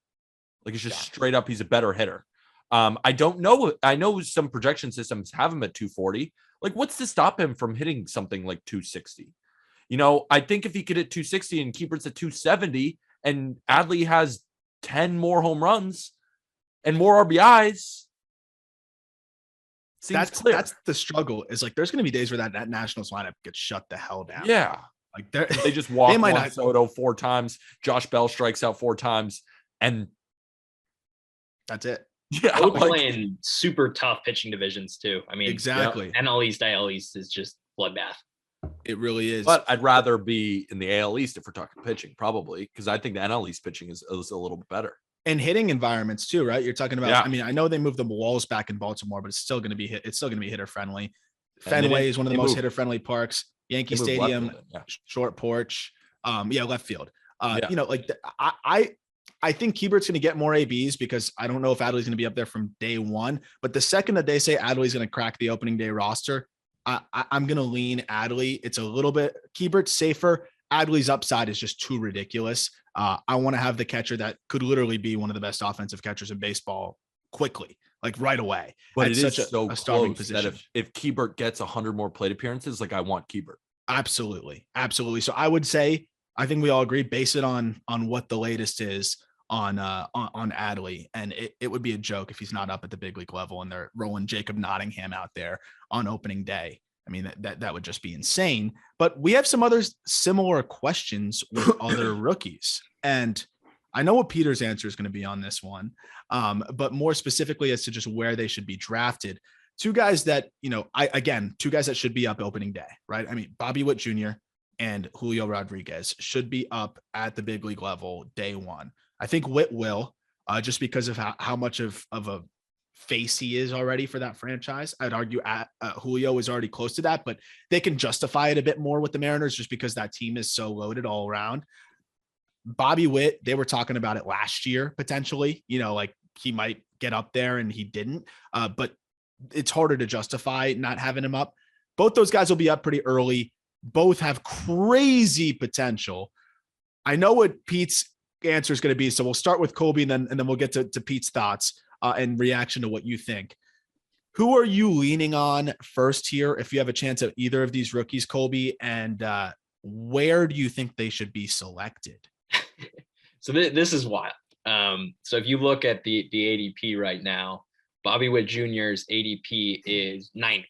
Like, it's just straight up, he's a better hitter. I don't know. I know some projection systems have him at 240. Like, what's to stop him from hitting something like 260? I think if he could hit 260 and Keibert's at 270 and Adley has 10 more home runs and more RBIs, that's clear. That's the struggle. Is like, there's going to be days where that Nationals lineup gets shut the hell down. Yeah. Like they just walk Juan Soto 4 times. Josh Bell strikes out 4 times. And that's it. Yeah, we're playing super tough pitching divisions too. I mean, exactly. NL East, AL East is just bloodbath. It really is. But I'd rather be in the AL East if we're talking pitching, probably, because I think the NL East pitching is a little bit better. And hitting environments too, right? You're talking about. Yeah. I mean, I know they moved the walls back in Baltimore, but it's still going to be hitter friendly. Fenway is one of the most hitter friendly parks. Yankee Stadium, short porch, left field. I think Keibert's going to get more ABs because I don't know if Adley's going to be up there from day one. But the second that they say Adley's going to crack the opening day roster, I'm going to lean Adley. It's a little bit Keibert's safer. Adley's upside is just too ridiculous. I want to have the catcher that could literally be one of the best offensive catchers in baseball quickly, like right away. But it is so starving position that if Keibert gets 100 more plate appearances, like I want Keibert. Absolutely. So I would say, I think we all agree, base it on what the latest is on Adley, and it would be a joke if he's not up at the big league level and they're rolling Jacob Nottingham out there on opening day. I mean, that would just be insane. But we have some other similar questions with other rookies, and I know what Peter's answer is going to be on this one, but more specifically as to just where they should be drafted. Two guys that, two guys that should be up opening day, right? I mean, Bobby Witt Jr. and Julio Rodriguez should be up at the big league level day one. I think Witt will, just because of how much of a face he is already for that franchise. I'd argue Julio is already close to that, but they can justify it a bit more with the Mariners just because that team is so loaded all around. Bobby Witt, they were talking about it last year, potentially, like he might get up there and he didn't, but it's harder to justify not having him up. Both those guys will be up pretty early. Both have crazy potential. I know what Pete's answer is going to be. So we'll start with Colby and then we'll get to Pete's thoughts and reaction to what you think. Who are you leaning on first here if you have a chance at either of these rookies, Colby? And where do you think they should be selected? So this is wild. So if you look at the ADP right now, Bobby Witt Jr.'s ADP is 90.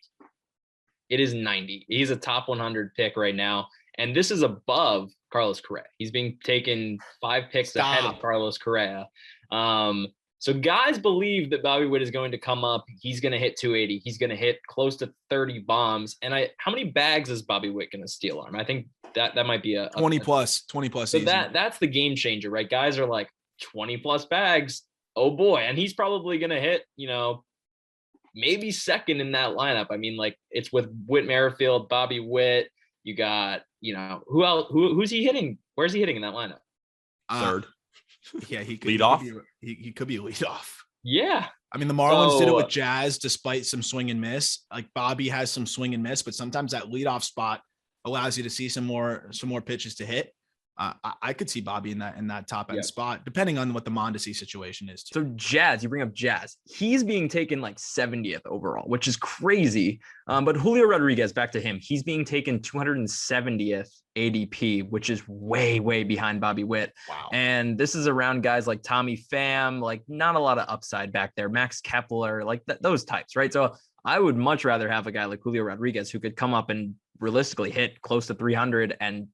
It is 90. He's a top 100 pick right now. And this is above Carlos Correa. He's being taken 5 picks ahead of Carlos Correa. So guys believe that Bobby Witt is going to come up. He's going to hit 280. He's going to hit close to 30 bombs. And how many bags is Bobby Witt going to steal on? I think that might be a 20 plus. So that's the game changer, right? Guys are like 20 plus bags. Oh boy. And he's probably going to hit, maybe second in that lineup. I mean, like it's with Whit Merrifield, Bobby Witt. You got, who else? Who's he hitting? Where's he hitting in that lineup? Third. Yeah, he could lead off. He could be lead off. Yeah. I mean, the Marlins did it with Jazz despite some swing and miss. Like Bobby has some swing and miss, but sometimes that leadoff spot allows you to see some more pitches to hit. I could see Bobby in that top end spot, depending on what the Mondesi situation is. So Jazz, you bring up Jazz. He's being taken like 70th overall, which is crazy. But Julio Rodriguez, back to him, he's being taken 270th ADP, which is way, way behind Bobby Witt. Wow. And this is around guys like Tommy Pham, like not a lot of upside back there. Max Kepler, like those types, right? So I would much rather have a guy like Julio Rodriguez who could come up and realistically hit close to 300 and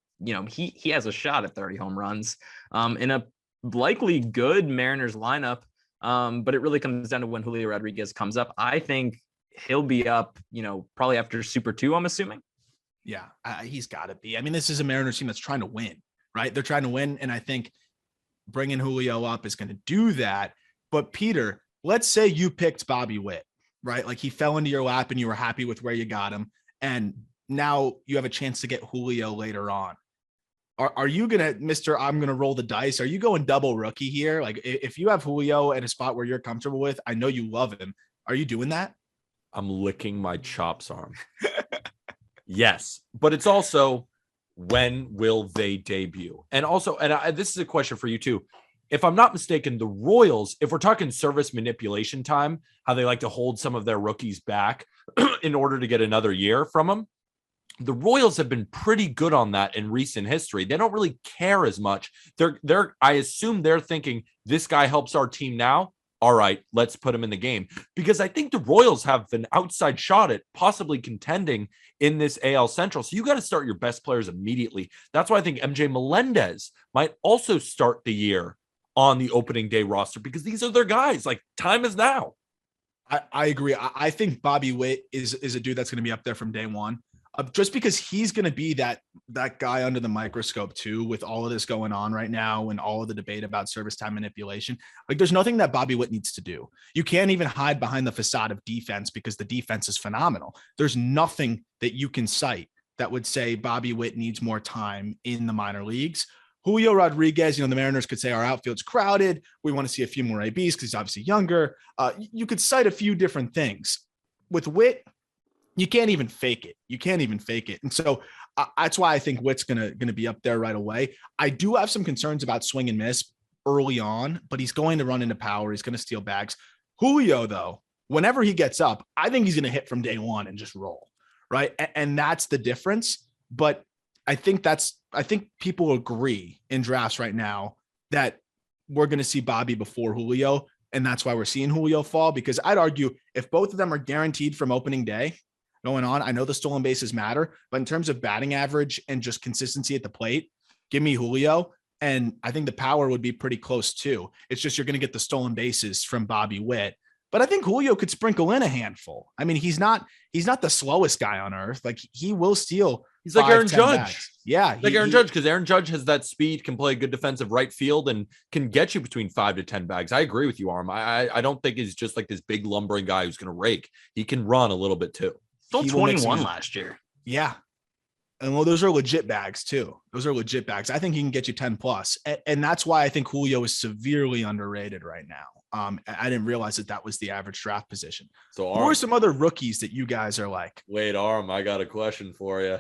he has a shot at 30 home runs in a likely good Mariners lineup. But it really comes down to when Julio Rodriguez comes up. I think he'll be up, probably after Super 2, I'm assuming. Yeah, he's got to be. I mean, this is a Mariners team that's trying to win, right? They're trying to win. And I think bringing Julio up is going to do that. But Peter, let's say you picked Bobby Witt, right? Like he fell into your lap and you were happy with where you got him. And now you have a chance to get Julio later on. Are you going to, I'm going to roll the dice? Are you going double rookie here? Like if you have Julio at a spot where you're comfortable with, I know you love him. Are you doing that? I'm licking my chops, Aram. Yes. But it's also, when will they debut? And also, this is a question for you too. If I'm not mistaken, the Royals, if we're talking service manipulation time, how they like to hold some of their rookies back in order to get another year from them, the Royals have been pretty good on that in recent history. They don't really care as much. I assume they're thinking this guy helps our team now. All right, let's put him in the game, because I think the Royals have an outside shot at possibly contending in this AL Central. So you got to start your best players immediately. That's why I think MJ Melendez might also start the year on the opening day roster, because these are their guys. Like, time is now. I agree. I think Bobby Witt is a dude that's going to be up there from day one. Just because he's going to be that guy under the microscope too, with all of this going on right now and all of the debate about service time manipulation. Like there's nothing that Bobby Witt needs to do. You can't even hide behind the facade of defense because the defense is phenomenal. There's nothing that you can cite that would say Bobby Witt needs more time in the minor leagues. Julio Rodriguez, the Mariners could say our outfield's crowded. We want to see a few more ABs because he's obviously younger. You could cite a few different things. With Witt, you can't even fake it. And so that's why I think Witt's going to be up there right away. I do have some concerns about swing and miss early on, but he's going to run into power. He's going to steal bags. Julio, though, whenever he gets up, I think he's going to hit from day one and just roll, right? And that's the difference. But I think people agree in drafts right now that we're going to see Bobby before Julio. And that's why we're seeing Julio fall, because I'd argue if both of them are guaranteed from opening day going on, I know the stolen bases matter, but in terms of batting average and just consistency at the plate, give me Julio. And I think the power would be pretty close too. It's just, you're going to get the stolen bases from Bobby Witt, but I think Julio could sprinkle in a handful. I mean, he's not the slowest guy on earth. Like he will steal. He's like Aaron Judge. Bags. Yeah. Like Aaron Judge, because Aaron Judge has that speed, can play good defensive right field, and can get you between 5 to 10 bags. I agree with you, Aram. I don't think he's just like this big lumbering guy who's going to rake. He can run a little bit too. Still 21 last year. Yeah. And well, those are legit bags too. I think he can get you 10 plus. And that's why I think Julio is severely underrated right now. I didn't realize that was the average draft position. So who are some other rookies that you guys are like? Wait, Aram, I got a question for you.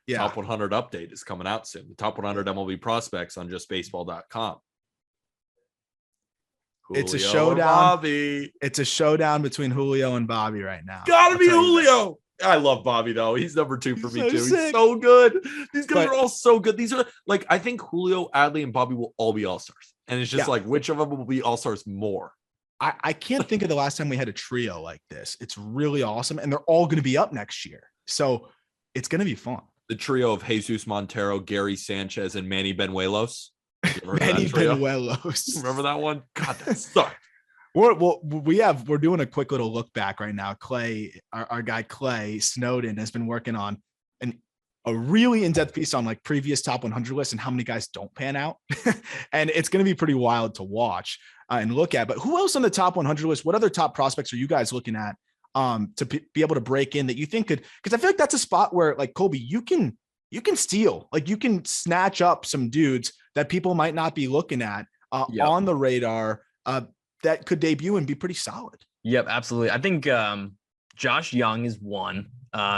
Yeah. Top 100 update is coming out soon. The top 100 MLB prospects on justbaseball.com. It's a Julio or showdown. Bobby. It's a showdown between Julio and Bobby right now. Gotta I'll be tell you that. Julio. I love Bobby though. He's number 2 for me so too. sick. He's so good. These guys But- are all so good. These are like, I think Julio, Adley, and Bobby will all be all-stars. And it's just like, which of them will be all-stars more? I can't think of the last time we had a trio like this. It's really awesome. And they're all going to be up next year. So it's going to be fun. The trio of Jesus Montero, Gary Sanchez, and Manny Benuelos. Manny Benuelos. Remember that one? God, that sucked. We're doing a quick little look back right now. Clay, our guy Clay Snowden has been working on a really in-depth piece on like previous top 100 lists and how many guys don't pan out. And it's going to be pretty wild to watch and look at. But who else on the top 100 list? What other top prospects are you guys looking at to be able to break in that you think could? Because I feel like that's a spot where like Colby, you can steal, like you can snatch up some dudes that people might not be looking at on the radar that could debut and be pretty solid. Yep, absolutely. I think Josh Young is one.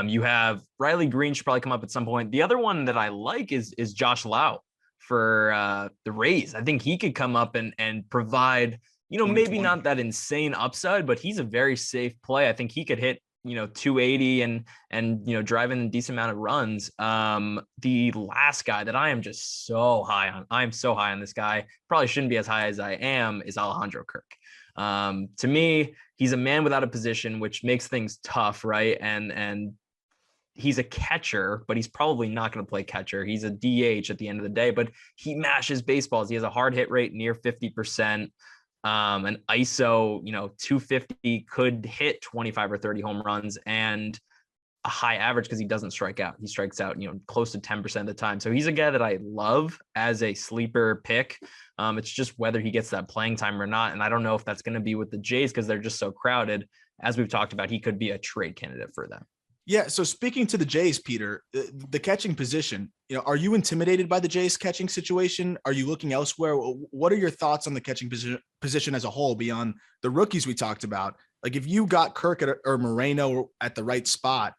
You have Riley Green should probably come up at some point. The other one that I like is Josh Lau for the Rays. I think he could come up and provide, maybe not that insane upside, but he's a very safe play. I think he could hit, 280 and drive in a decent amount of runs. The last guy that I am just so high on, I'm so high on this guy, probably shouldn't be as high as I am, is Alejandro Kirk. To me, he's a man without a position, which makes things tough, right? And he's a catcher, but he's probably not going to play catcher. He's a DH at the end of the day, but he mashes baseballs. He has a hard hit rate near 50%. An ISO, 250, could hit 25 or 30 home runs and a high average because he doesn't strike out. He strikes out, close to 10% of the time. So he's a guy that I love as a sleeper pick. It's just whether he gets that playing time or not. And I don't know if that's going to be with the Jays because they're just so crowded. As we've talked about, he could be a trade candidate for them. Yeah. So speaking to the Jays, Peter, the catching position, are you intimidated by the Jays catching situation? Are you looking elsewhere? What are your thoughts on the catching position as a whole beyond the rookies we talked about? Like if you got Kirk or Moreno at the right spot,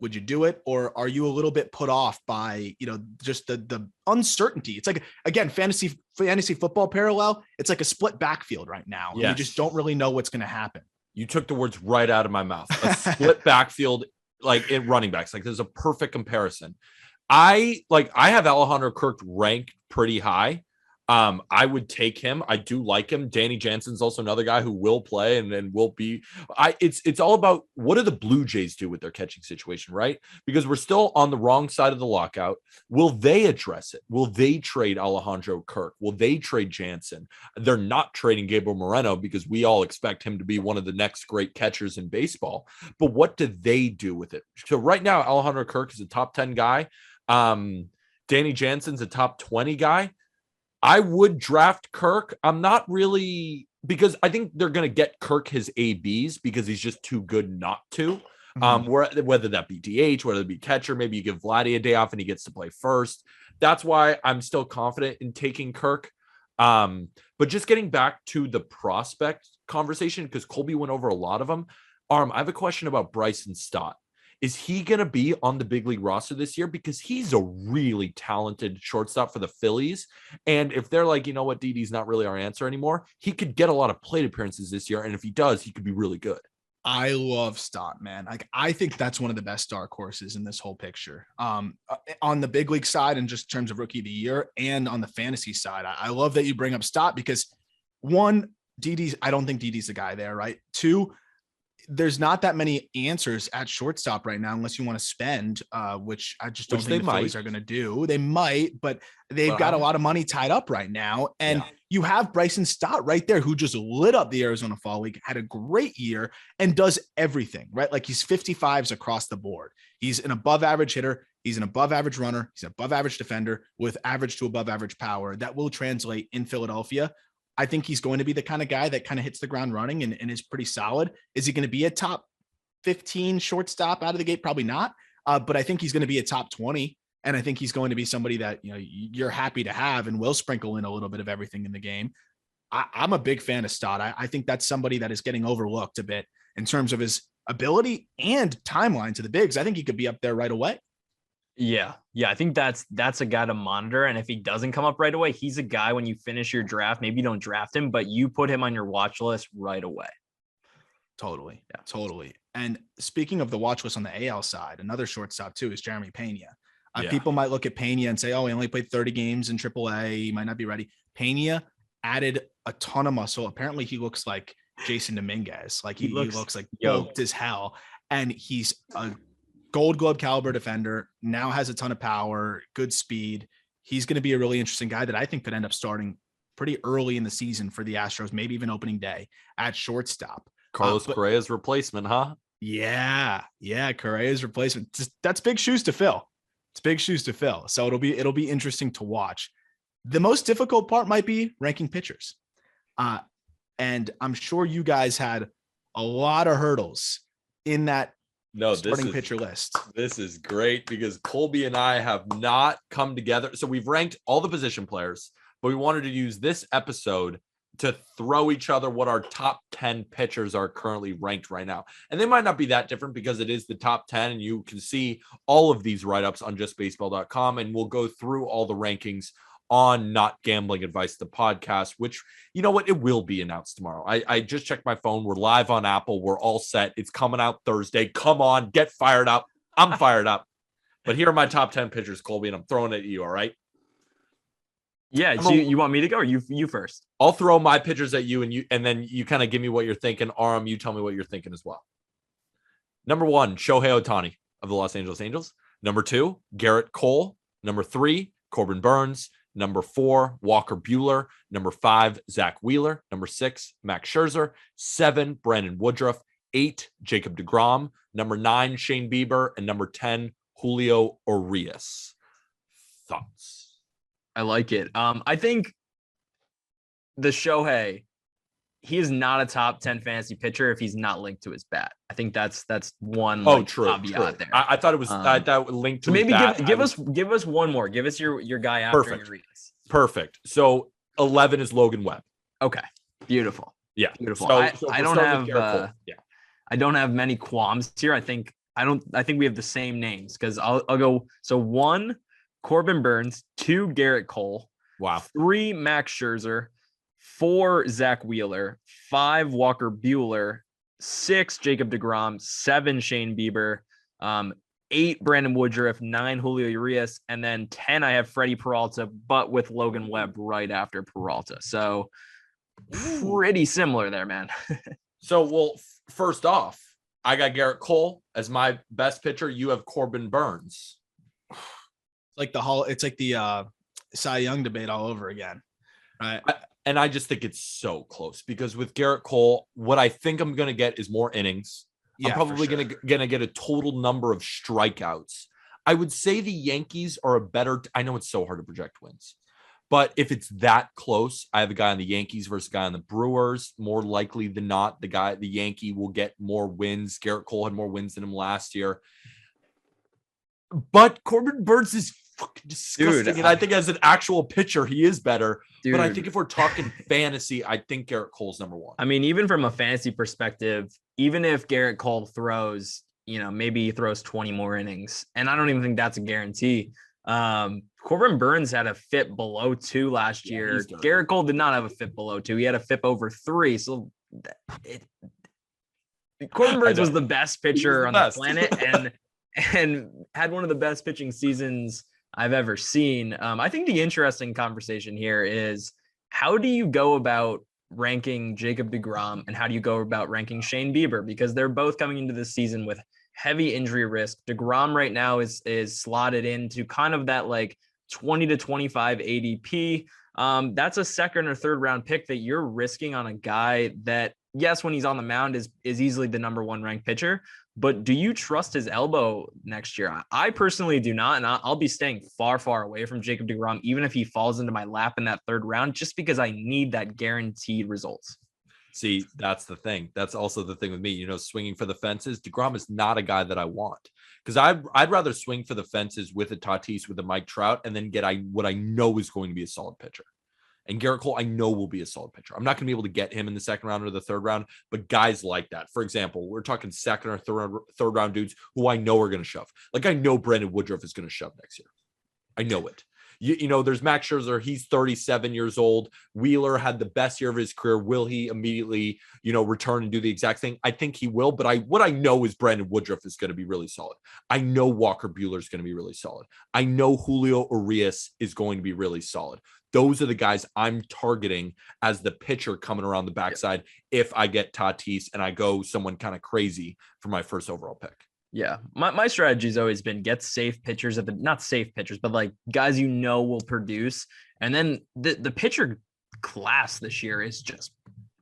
would you do it? Or are you a little bit put off by, just the uncertainty? It's like, again, fantasy football parallel. It's like a split backfield right now. Yes. You just don't really know what's going to happen. You took the words right out of my mouth. A split backfield, like in running backs, like there's a perfect comparison. I have Alejandro Kirk ranked pretty high. I would take him. I do like him. Danny Jansen's also another guy who will play and will be. It's all about what do the Blue Jays do with their catching situation, right? Because we're still on the wrong side of the lockout. Will they address it? Will they trade Alejandro Kirk? Will they trade Jansen? They're not trading Gabriel Moreno because we all expect him to be one of the next great catchers in baseball. But what do they do with it? So right now, Alejandro Kirk is a top 10 guy. Danny Jansen's a top 20 guy. I would draft Kirk. I'm not really, because I think they're going to get Kirk his ABs because he's just too good not to. Whether that be DH, whether it be catcher, maybe you give Vladdy a day off and he gets to play first. That's why I'm still confident in taking Kirk. But just getting back to the prospect conversation, because Colby went over a lot of them. I have a question about Bryson Stott. Is he going to be on the big league roster this year? Because he's a really talented shortstop for the Phillies. And if they're like, what, Didi's not really our answer anymore, he could get a lot of plate appearances this year. And if he does, he could be really good. I love Stott, man. Like, I think that's one of the best dark horses in this whole picture. On the big league side, and just in terms of rookie of the year, and on the fantasy side, I love that you bring up Stott because one, I don't think Didi's the guy there, right? Two, there's not that many answers at shortstop right now, unless you want to spend, which I just don't think the Phillies are going to do. They might, but they've got a lot of money tied up right now. And you have Bryson Stott right there, who just lit up the Arizona Fall League, had a great year and does everything, right? Like he's 55s across the board. He's an above average hitter. He's an above average runner. He's an above average defender with average to above average power that will translate in Philadelphia. I think he's going to be the kind of guy that kind of hits the ground running and is pretty solid. Is he going to be a top 15 shortstop out of the gate? Probably not. But I think he's going to be a top 20. And I think he's going to be somebody that, you're happy to have and will sprinkle in a little bit of everything in the game. I'm a big fan of Stott. I think that's somebody that is getting overlooked a bit in terms of his ability and timeline to the bigs. I think he could be up there right away. Yeah. I think that's a guy to monitor. And if he doesn't come up right away, he's a guy when you finish your draft, maybe you don't draft him, but you put him on your watch list right away. Totally. Yeah, totally. And speaking of the watch list on the AL side, another shortstop too is Jeremy Pena. People might look at Pena and say, oh, he only played 30 games in AAA. He might not be ready. Pena added a ton of muscle. Apparently he looks like Jason Dominguez. Like he looks like yoked as hell. And he's a Gold Glove caliber defender, now has a ton of power, good speed. He's going to be a really interesting guy that I think could end up starting pretty early in the season for the Astros, maybe even opening day at shortstop. Carlos Correa's replacement, huh? Yeah. Correa's replacement. That's big shoes to fill. It's big shoes to fill. So it'll be interesting to watch. The most difficult part might be ranking pitchers. And I'm sure you guys had a lot of hurdles in that starting pitcher list. This is great because Colby and I have not come together. So we've ranked all the position players, but we wanted to use this episode to throw each other what our top 10 pitchers are currently ranked right now. And they might not be that different because it is the top 10 and you can see all of these write-ups on justbaseball.com, and we'll go through all the rankings on Not Gambling Advice, the podcast, which, you know what, it will be announced tomorrow. I just checked my phone. We're live on Apple. We're all set. It's coming out Thursday. Come on, get fired up. I'm fired up. But here are my top 10 pitchers, Colby, and I'm throwing it at you, all right? Yeah, so you want me to go or you first? I'll throw my pitchers at you, and then you kind of give me what you're thinking. Aram, you tell me what you're thinking as well. Number 1, Shohei Ohtani of the Los Angeles Angels. Number 2, Garrett Cole. Number 3, Corbin Burns. Number 4, Walker Buehler. Number 5, Zach Wheeler. Number 6, Max Scherzer. 7, Brandon Woodruff. 8, Jacob deGrom. Number 9, Shane Bieber. And number 10, Julio Urias. Thoughts? I like it. I think the Shohei, he is not a top 10 fantasy pitcher if he's not linked to his bat. I think that's one caveat there. I thought it was that linked to so maybe his bat. give us one more. Give us your guy after Urias. Perfect. So 11 is Logan Webb. Okay. Beautiful. Yeah. Beautiful. So I don't have I don't have many qualms here. I think we have the same names because I'll go. So 1, Corbin Burns. 2, Garrett Cole. Wow. 3, Max Scherzer. 4, Zach Wheeler. 5, Walker Buehler. 6, Jacob deGrom. 7, Shane Bieber. 8, Brandon Woodruff. 9, Julio Urias. And then 10, I have Freddie Peralta, but with Logan Webb right after Peralta. So pretty similar there, man. So, first off, I got Garrett Cole as my best pitcher. You have Corbin Burns. It's like the Cy Young debate all over again. Right. And I just think it's so close because with Garrett Cole, what I think I'm going to get is more innings. I'm probably going to get a total number of strikeouts. I would say the Yankees are a better. I know it's so hard to project wins, but if it's that close, I have a guy on the Yankees versus a guy on the Brewers. More likely than not, the Yankee will get more wins. Garrett Cole had more wins than him last year. But Corbin Burns is fucking disgusting. Dude, and I think as an actual pitcher, he is better. Dude. But I think if we're talking fantasy, I think Garrett Cole's number 1. I mean, even from a fantasy perspective, even if Garrett Cole throws, maybe he throws 20 more innings, and I don't even think that's a guarantee. Corbin Burns had a FIP below 2 last year. Garrett Cole did not have a FIP below 2. He had a FIP over 3. So Corbin Burns was the best pitcher on the planet and had one of the best pitching seasons I've ever seen. I think the interesting conversation here is how do you go about ranking Jacob deGrom and how do you go about ranking Shane Bieber? Because they're both coming into this season with heavy injury risk. deGrom right now is slotted into kind of that like 20 to 25 ADP. That's a second or third round pick that you're risking on a guy that, yes, when he's on the mound is easily the number 1 ranked pitcher. But do you trust his elbow next year? I personally do not, and I'll be staying far, far away from Jacob deGrom, even if he falls into my lap in that 3rd round, just because I need that guaranteed results. See, that's the thing. That's also the thing with me, swinging for the fences. deGrom is not a guy that I want because I'd rather swing for the fences with a Tatis, with a Mike Trout, and then get what I know is going to be a solid pitcher. And Garrett Cole, I know, will be a solid pitcher. I'm not going to be able to get him in the second round or the third round, but guys like that. For example, we're talking second or third round dudes who I know are going to shove. Like, I know Brandon Woodruff is going to shove next year. I know it. You know, there's Max Scherzer. He's 37 years old. Wheeler had the best year of his career. Will he immediately, return and do the exact thing? I think he will. But what I know is Brandon Woodruff is going to be really solid. I know Walker Buehler is going to be really solid. I know Julio Urias is going to be really solid. Those are the guys I'm targeting as the pitcher coming around the backside. If I get Tatis and I go someone kind of crazy for my first overall pick. Yeah. My strategy has always been get safe pitchers not safe pitchers, but like guys will produce. And then the pitcher class this year is just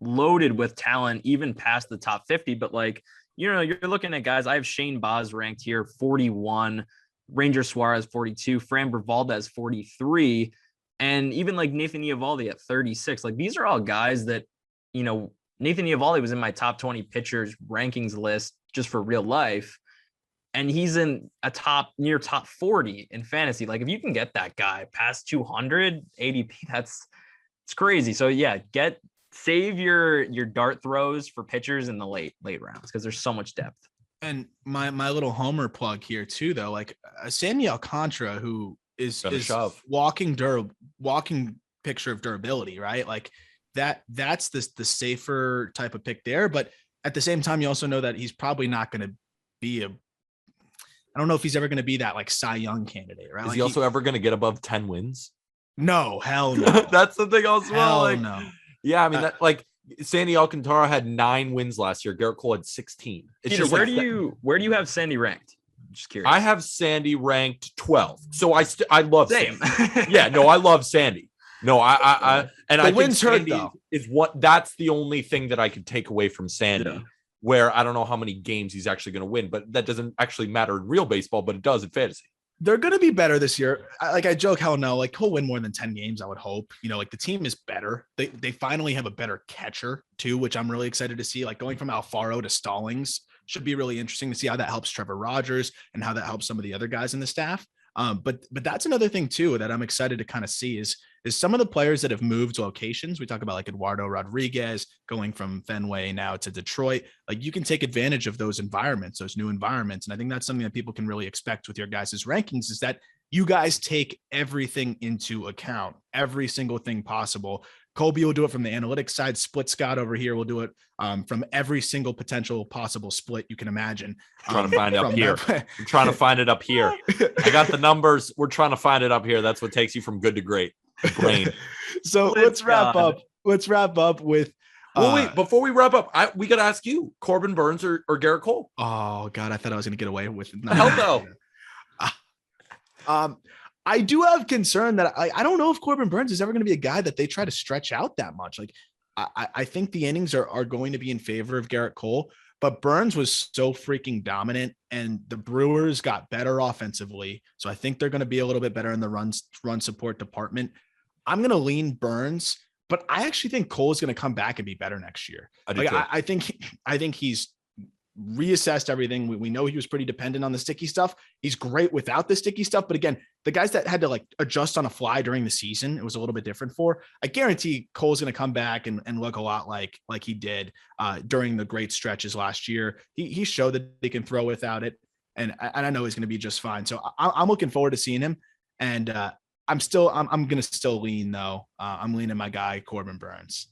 loaded with talent, even past the top 50. But like, you're looking at guys. I have Shane Baz ranked here 41, Ranger Suarez 42, Framber Valdez 43, and even like Nathan Eovaldi at 36. Like, these are all guys that, Nathan Eovaldi was in my top 20 pitchers rankings list just for real life. And he's in near top 40 in fantasy. Like, if you can get that guy past 200 ADP, it's crazy. So yeah, save your dart throws for pitchers in the late rounds, because there's so much depth. And my little homer plug here too, though, like Sandy Alcantara, who is walking picture of durability, right? Like that's the safer type of pick there. But at the same time, you also know that he's probably not going to be I don't know if he's ever going to be that like Cy Young candidate, right? Is like he also ever going to get above 10 wins? No, hell no. That's the thing also. Hell like, no. Yeah, I mean, that like Sandy Alcantara had 9 wins last year. Garrett Cole had 16. Peter, where do you have Sandy ranked? I'm just curious. I have Sandy ranked 12. So I love Same. Sandy. Yeah, no, I love Sandy. No, I wins hurt though. That's the only thing that I could take away from Sandy. Yeah. Where I don't know how many games he's actually going to win, but that doesn't actually matter in real baseball, but it does in fantasy. They're going to be better this year. I joke, hell no, like he'll win more than 10 games. I would hope, like the team is better. They finally have a better catcher too, which I'm really excited to see. Like going from Alfaro to Stallings should be really interesting to see how that helps Trevor Rogers and how that helps some of the other guys in the staff. But that's another thing too that I'm excited to kind of see is some of the players that have moved locations. We talk about like Eduardo Rodriguez going from Fenway now to Detroit. Like you can take advantage of those environments, those new environments. And I think that's something that people can really expect with your guys' rankings is that you guys take everything into account, every single thing possible. Colby will do it from the analytics side. Split Scott over here will do it from every single potential possible split you can imagine. I'm trying to find it up here. I'm trying to find it up here. I got the numbers. We're trying to find it up here. That's what takes you from good to great. Brain. So let's wrap up. Let's wrap up with. Well, wait, before we wrap up, we got to ask you, Corbin Burnes or Garrett Cole? Oh God, I thought I was going to get away with it. Hell no. I do have concern that I don't know if Corbin Burnes is ever going to be a guy that they try to stretch out that much. Like I think the innings are going to be in favor of Garrett Cole, but Burnes was so freaking dominant and the Brewers got better offensively. So I think they're going to be a little bit better in the run support department. I'm going to lean Burnes, but I actually think Cole is going to come back and be better next year. I think he's reassessed everything. We know he was pretty dependent on the sticky stuff. He's great without the sticky stuff. But again, the guys that had to like adjust on a fly during the season, it was a little bit different for. I guarantee Cole's going to come back and look a lot like he did during the great stretches last year. He showed that he can throw without it. And I know he's going to be just fine. So I'm looking forward to seeing him. And I'm going to still lean though. I'm leaning my guy, Corbin Burnes.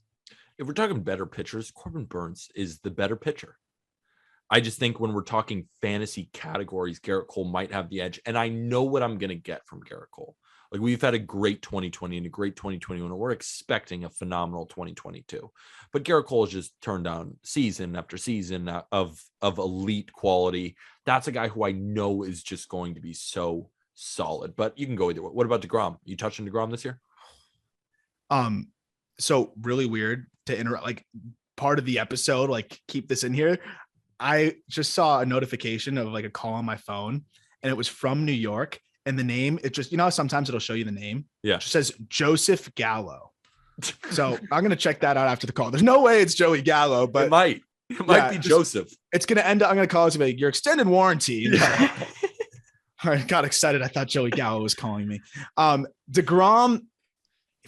If we're talking better pitchers, Corbin Burnes is the better pitcher. I just think when we're talking fantasy categories, Garrett Cole might have the edge. And I know what I'm going to get from Garrett Cole. Like we've had a great 2020 and a great 2021. And we're expecting a phenomenal 2022. But Garrett Cole has just turned down season after season of elite quality. That's a guy who I know is just going to be so solid. But you can go either way. What about DeGrom? You touching DeGrom this year? So really weird to interrupt, like part of the episode, like keep this in here. I just saw a notification of like a call on my phone and it was from New York and the name, it just, sometimes it'll show you the name. Yeah. It just says Joseph Gallo. So I'm going to check that out after the call. There's no way it's Joey Gallo, but it might be Joseph. It's going to end up, I'm going to call it to be like your extended warranty. Yeah. I got excited. I thought Joey Gallo was calling me. DeGrom,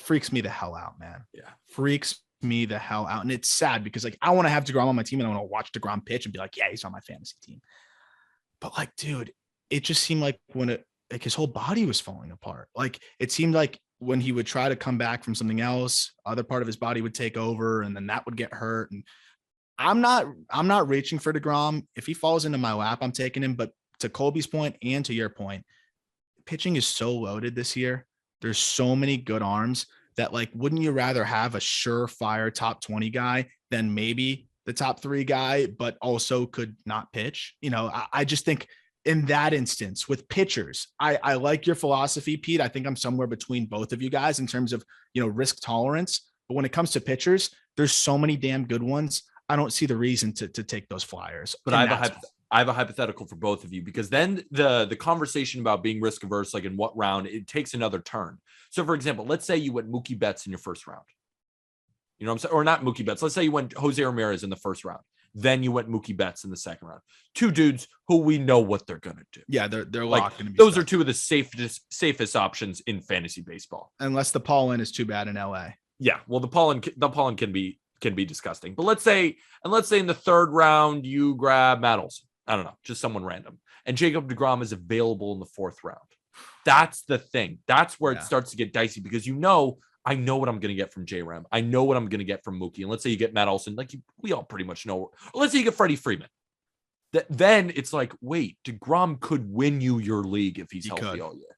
freaks me the hell out, man. Yeah. Freaks me the hell out. And it's sad because like I want to have DeGrom on my team and I want to watch DeGrom pitch and be like, yeah, he's on my fantasy team. But like, dude, it just seemed like like his whole body was falling apart. Like it seemed like when he would try to come back from something else, other part of his body would take over and then that would get hurt. And I'm not reaching for DeGrom. If he falls into my lap, I'm taking him. But to Colby's point and to your point, pitching is so loaded this year. There's so many good arms that like, wouldn't you rather have a surefire top 20 guy than maybe the top 3 guy, but also could not pitch? You know, I just think in that instance with pitchers, I like your philosophy, Pete. I think I'm somewhere between both of you guys in terms of, you know, risk tolerance. But when it comes to pitchers, there's so many damn good ones. I don't see the reason to take those flyers. But I have a hypothetical for both of you, because then the conversation about being risk averse, like in what round, it takes another turn. So for example, let's say you went Mookie Betts in your first round. You know what I'm saying? Or not Mookie Betts. Let's say you went Jose Ramirez in the first round. Then you went Mookie Betts in the second round. 2 dudes who we know what they're going to do. Yeah, they're like, locked. Those are 2 of the safest options in fantasy baseball. Unless the pollen is too bad in LA. Yeah, well, the pollen can be disgusting. But let's say in the third round you grab Matt Olson. I don't know, just someone random. And Jacob deGrom is available in the 4th round. That's the thing. That's where it starts to get dicey, because I know what I'm going to get from J-Ram. I know what I'm going to get from Mookie. And let's say you get Matt Olson, like we all pretty much know. Or let's say you get Freddie Freeman. Then it's like, wait, deGrom could win you your league if he's healthy all year.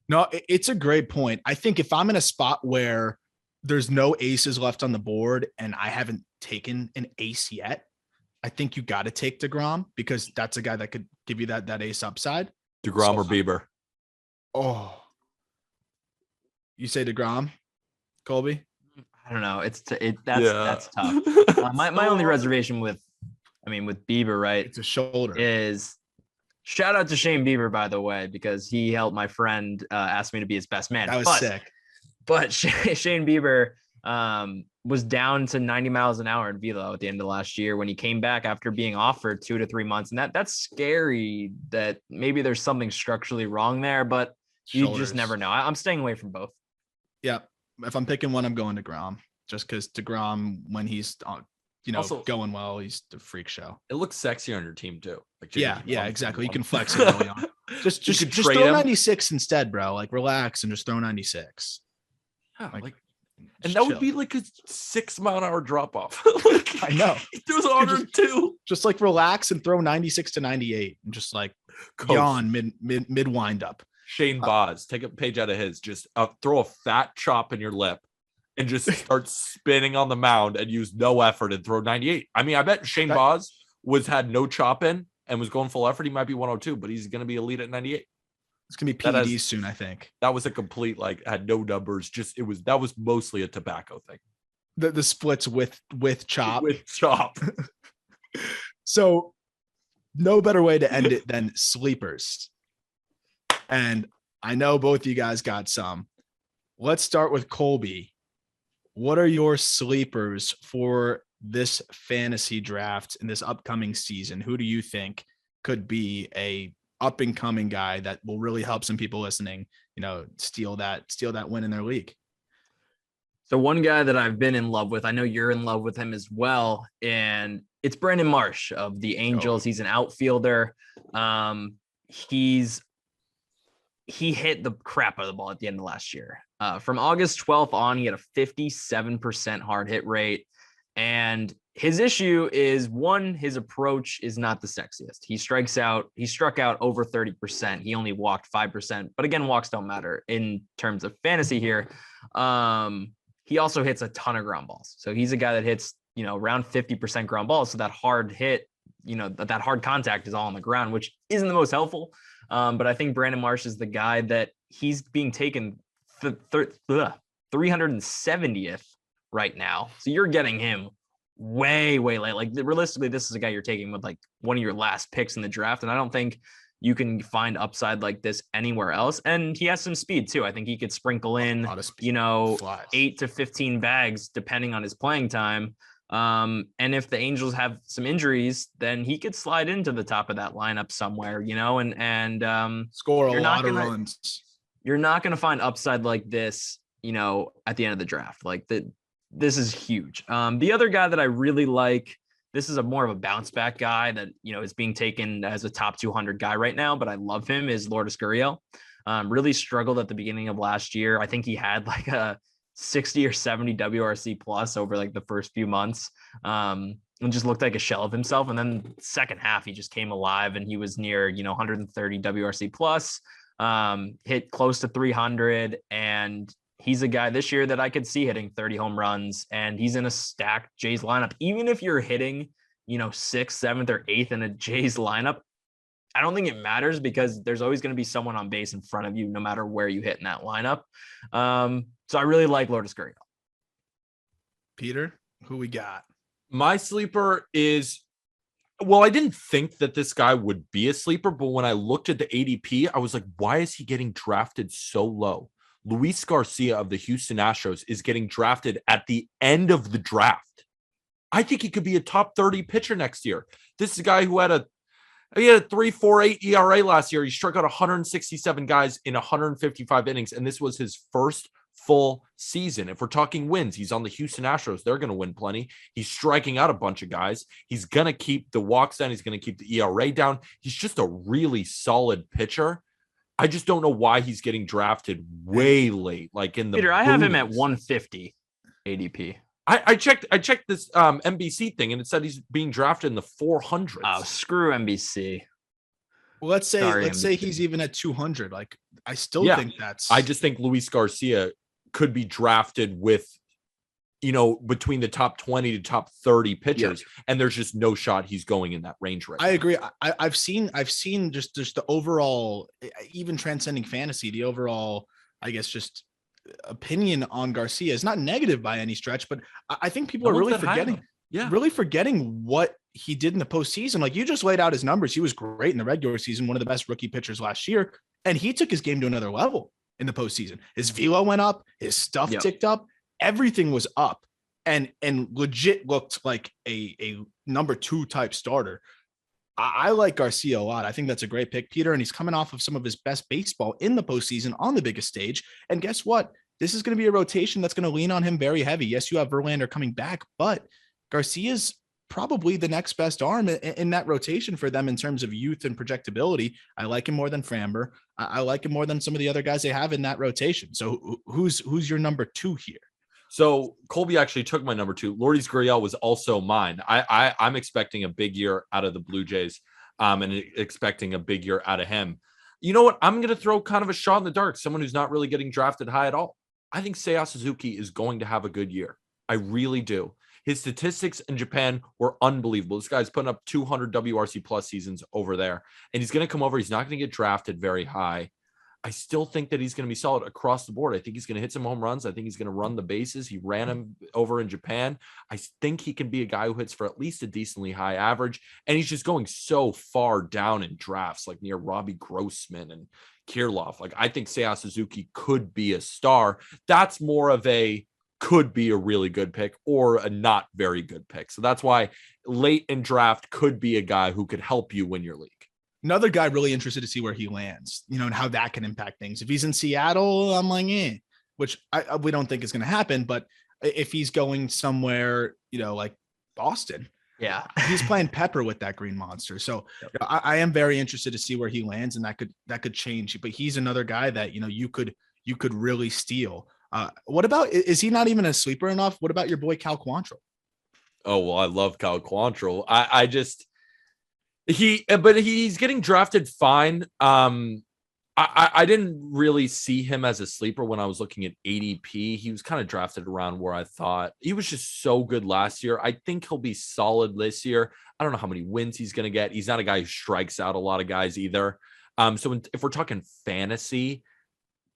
No, it's a great point. I think if I'm in a spot where there's no aces left on the board and I haven't taken an ace yet, I think you got to take deGrom, because that's a guy that could give you that ace upside. deGrom or Bieber? Oh, you say deGrom, Colby? I don't know. That's tough. My only reservation with Bieber, right? It's a shoulder. Is shout out to Shane Bieber, by the way, because he helped my friend ask me to be his best man. That was sick. But Shane Bieber was down to 90 miles an hour in velo at the end of last year when he came back after being off for 2 to 3 months. And that's scary that maybe there's something structurally wrong there, but you just never know. I'm staying away from both. Yeah. If I'm picking one, I'm going to DeGrom, just because DeGrom, when he's also going well, he's the freak show. It looks sexier on your team too. Like yeah, exactly. You can flex it early on. Just throw 96 instead, bro. Like relax and just throw 96. Yeah, and that would be like a 6 mile an hour drop off. I know. He throws 102. Just like relax and throw 96 to 98 and just like yawn mid wind up. Shane Boz, take a page out of his. Just throw a fat chop in your lip and just start spinning on the mound and use no effort and throw 98. I mean, I bet Shane Boz had no chop in and was going full effort. He might be 102, but he's going to be elite at 98. It's gonna be PEDs soon, I think. That was a complete had no numbers. That was mostly a tobacco thing. The splits with chop. With chop. So no better way to end it than sleepers. And I know both of you guys got some. Let's start with Colby. What are your sleepers for this fantasy draft in this upcoming season? Who do you think could be a up and coming guy that will really help some people listening, steal that win in their league? So one guy that I've been in love with, I know you're in love with him as well, and it's Brandon Marsh of the Angels. He's an outfielder. He hit the crap out of the ball at the end of last year. From August 12th on, he had a 57% hard hit rate. And his issue is, one, his approach is not the sexiest. He struck out over 30%. He only walked 5%. But again, walks don't matter in terms of fantasy here. He also hits a ton of ground balls. So he's a guy that hits, around 50% ground balls. So that hard hit, that hard contact is all on the ground, which isn't the most helpful. But I think Brandon Marsh is the guy that he's being taken 370th right now. So you're getting him way, way late. Like realistically, this is a guy you're taking with like one of your last picks in the draft. And I don't think you can find upside like this anywhere else. And he has some speed too. I think he could sprinkle in, 8 to 15 bags, depending on his playing time. And if the Angels have some injuries, then he could slide into the top of that lineup somewhere, and score a lot of runs. You're not going to find upside like this at the end of the draft. Like this is huge. The other guy that I really like, this is a more of a bounce back guy that, is being taken as a top 200 guy right now, but I love him, is Lourdes Gurriel. Really struggled at the beginning of last year. I think he had like a 60 or 70 WRC plus over like the first few months. And just looked like a shell of himself. And then second half, he just came alive and he was near, 130 WRC plus, hit close to 300. And he's a guy this year that I could see hitting 30 home runs, and he's in a stacked Jays lineup. Even if you're hitting, 6th, 7th, or 8th in a Jays lineup, I don't think it matters because there's always going to be someone on base in front of you, no matter where you hit in that lineup. So I really like Lourdes Gurriel. Peter, who we got? My sleeper is, well, I didn't think that this guy would be a sleeper, but when I looked at the ADP, I was like, why is he getting drafted so low? Luis Garcia of the Houston Astros is getting drafted at the end of the draft. I think he could be a top 30 pitcher next year. This is a guy who had a 3.48 ERA last year. He struck out 167 guys in 155 innings, and this was his first full season. If we're talking wins, he's on the Houston Astros. They're going to win plenty. He's striking out a bunch of guys. He's going to keep the walks down. He's going to keep the ERA down. He's just a really solid pitcher. I just don't know why he's getting drafted way late. Like in the Peter, I have him at 150 ADP. I checked this NBC thing, and it said he's being drafted in the 400s. Oh, screw NBC. Well, let's say he's even at 200. Like, I still think that's. I just think Luis Garcia could be drafted with, between the top 20 to top 30 pitchers, and there's just no shot he's going in that range right now. I agree. I've seen just the overall, even transcending fantasy, the overall, I guess, just opinion on Garcia is not negative by any stretch, but I think people are really forgetting. Really forgetting what he did in the postseason. Like, you just laid out his numbers. He was great in the regular season, one of the best rookie pitchers last year. And he took his game to another level in the postseason. His velo went up, his stuff ticked up, everything was up, and legit looked like a number 2 type starter. I like Garcia a lot. I think that's a great pick, Peter. And he's coming off of some of his best baseball in the postseason on the biggest stage. And guess what? This is going to be a rotation that's going to lean on him very heavy. Yes, you have Verlander coming back, but Garcia's probably the next best arm in that rotation for them in terms of youth and projectability. I like him more than Framber. I like him more than some of the other guys they have in that rotation. So who's your number 2 here? So Colby actually took my number 2. Lourdes Gurriel was also mine. I'm expecting a big year out of the Blue Jays, and expecting a big year out of him. You know what? I'm going to throw kind of a shot in the dark. Someone who's not really getting drafted high at all. I think Seiya Suzuki is going to have a good year. I really do. His statistics in Japan were unbelievable. This guy's putting up 200 WRC plus seasons over there, and he's going to come over. He's not going to get drafted very high. I still think that he's going to be solid across the board. I think he's going to hit some home runs. I think he's going to run the bases. He ran him over in Japan. I think he can be a guy who hits for at least a decently high average, and he's just going so far down in drafts, like near Robbie Grossman and Kirilloff. Like, I think Seiya Suzuki could be a star. That's more of a could be a really good pick or a not very good pick. So that's why late in draft could be a guy who could help you win your league. Another guy really interested to see where he lands, and how that can impact things. If he's in Seattle, I'm like, which we don't think is going to happen. But if he's going somewhere, like Boston, he's playing Pepper with that green monster. So I am very interested to see where he lands, and that could change. But he's another guy that, you could really steal. What about, is he not even a sleeper enough? What about your boy Cal Quantrill? Oh, well, I love Cal Quantrill. He's getting drafted fine. I didn't really see him as a sleeper when I was looking at ADP. He was kind of drafted around where I thought. He was just so good last year. I think he'll be solid this year. I don't know how many wins he's going to get. He's not a guy who strikes out a lot of guys either. So if we're talking fantasy,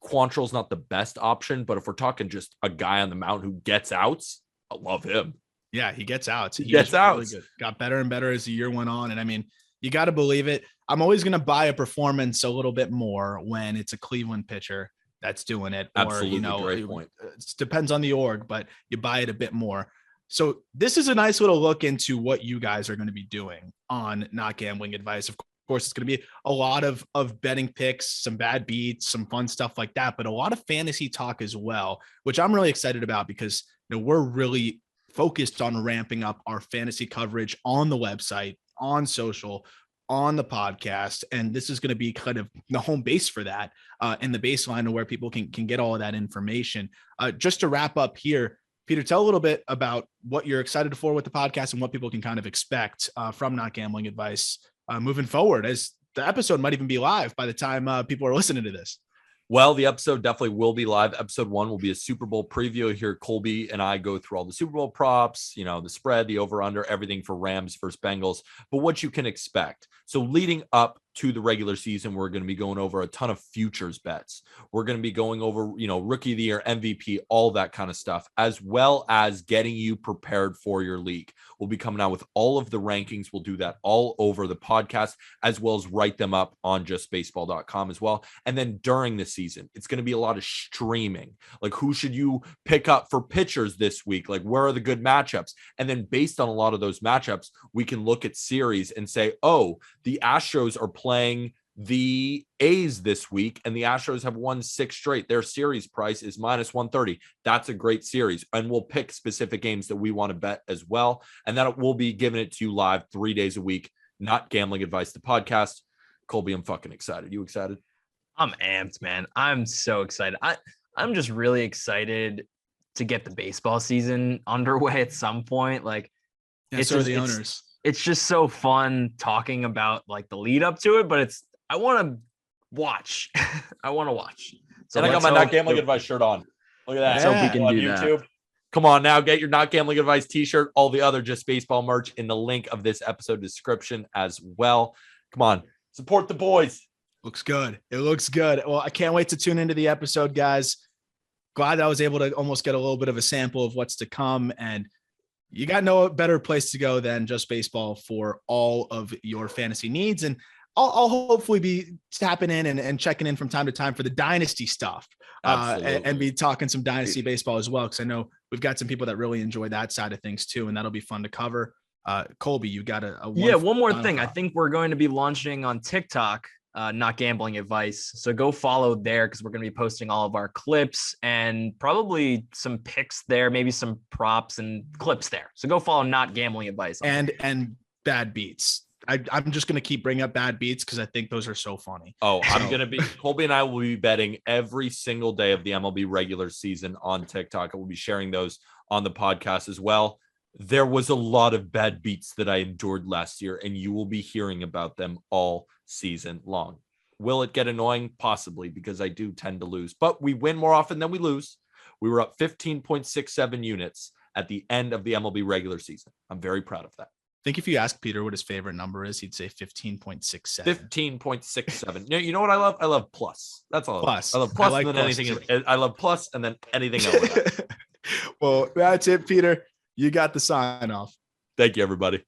Quantrill's not the best option, but if we're talking just a guy on the mound who gets outs, I love him. Yeah, he gets outs. He gets outs. Really good. Got better and better as the year went on. And I mean, you got to believe it. I'm always going to buy a performance a little bit more when it's a Cleveland pitcher that's doing it. Absolutely, or, great point. It depends on the org, but you buy it a bit more. So this is a nice little look into what you guys are going to be doing on Not Gambling Advice. Of Of course, it's going to be a lot of betting picks, some bad beats, some fun stuff like that, but a lot of fantasy talk as well, which I'm really excited about because we're really focused on ramping up our fantasy coverage on the website, on social, on the podcast. And this is going to be kind of the home base for that and the baseline of where people can get all of that information. Just to wrap up here, Peter, tell a little bit about what you're excited for with the podcast and what people can kind of expect from Not Gambling Advice moving forward, as the episode might even be live by the time people are listening to this. Well, the episode definitely will be live. Episode 1 will be a Super Bowl preview. Here, Colby and I go through all the Super Bowl props, the spread, the over-under, everything for Rams versus Bengals, but what you can expect. So leading up to the regular season, we're going to be going over a ton of futures bets. We're going to be going over, rookie of the year, MVP, all that kind of stuff, as well as getting you prepared for your league. We'll be coming out with all of the rankings. We'll do that all over the podcast, as well as write them up on justbaseball.com as well. And then during the season, it's going to be a lot of streaming. Like, who should you pick up for pitchers this week? Like, where are the good matchups? And then based on a lot of those matchups, we can look at series and say, oh, the Astros are playing the A's this week, and the Astros have won 6 straight. Their series price is -130. That's a great series. And we'll pick specific games that we want to bet as well. And that we'll be giving it to you live 3 days a week. Not Gambling Advice, the podcast. Colby, I'm fucking excited. You excited? I'm amped, man. I'm so excited. I'm just really excited to get the baseball season underway at some point. Like, it's so the owners. It's just so fun talking about like the lead up to it, but I want to watch. I want to watch. So and I got my Not Gambling Advice shirt on. Look at that. So we can on do YouTube. That. Come on now, get your Not Gambling Advice t-shirt, all the other Just Baseball merch in the link of this episode description as well. Come on, support the boys. Looks good. It looks good. Well, I can't wait to tune into the episode, guys. Glad I was able to almost get a little bit of a sample of what's to come, and you got no better place to go than Just Baseball for all of your fantasy needs. And I'll hopefully be tapping in and checking in from time to time for the dynasty stuff and be talking some dynasty baseball as well. Cause I know we've got some people that really enjoy that side of things too. And that'll be fun to cover. Colby, you got one more thing. I think we're going to be launching on TikTok, Not Gambling Advice. So go follow there, because we're going to be posting all of our clips and probably some picks there, maybe some props and clips there. So go follow Not Gambling Advice. And bad beats. I'm just going to keep bringing up bad beats because I think those are so funny. Oh, I'm going to be, Colby and I will be betting every single day of the MLB regular season on TikTok. I will be sharing those on the podcast as well. There was a lot of bad beats that I endured last year, and you will be hearing about them all season long. Will it get annoying? Possibly, because I do tend to lose, but we win more often than we lose. We were up 15.67 units at the end of the MLB regular season. I'm very proud of that. I think if you ask Peter what his favorite number is, he'd say 15.67. 15.67. You know what I love? I love plus. That's all. Plus. I love plus like and then plus anything. too. I love plus and then anything else. Well, that's it, Peter. You got the sign off. Thank you, everybody.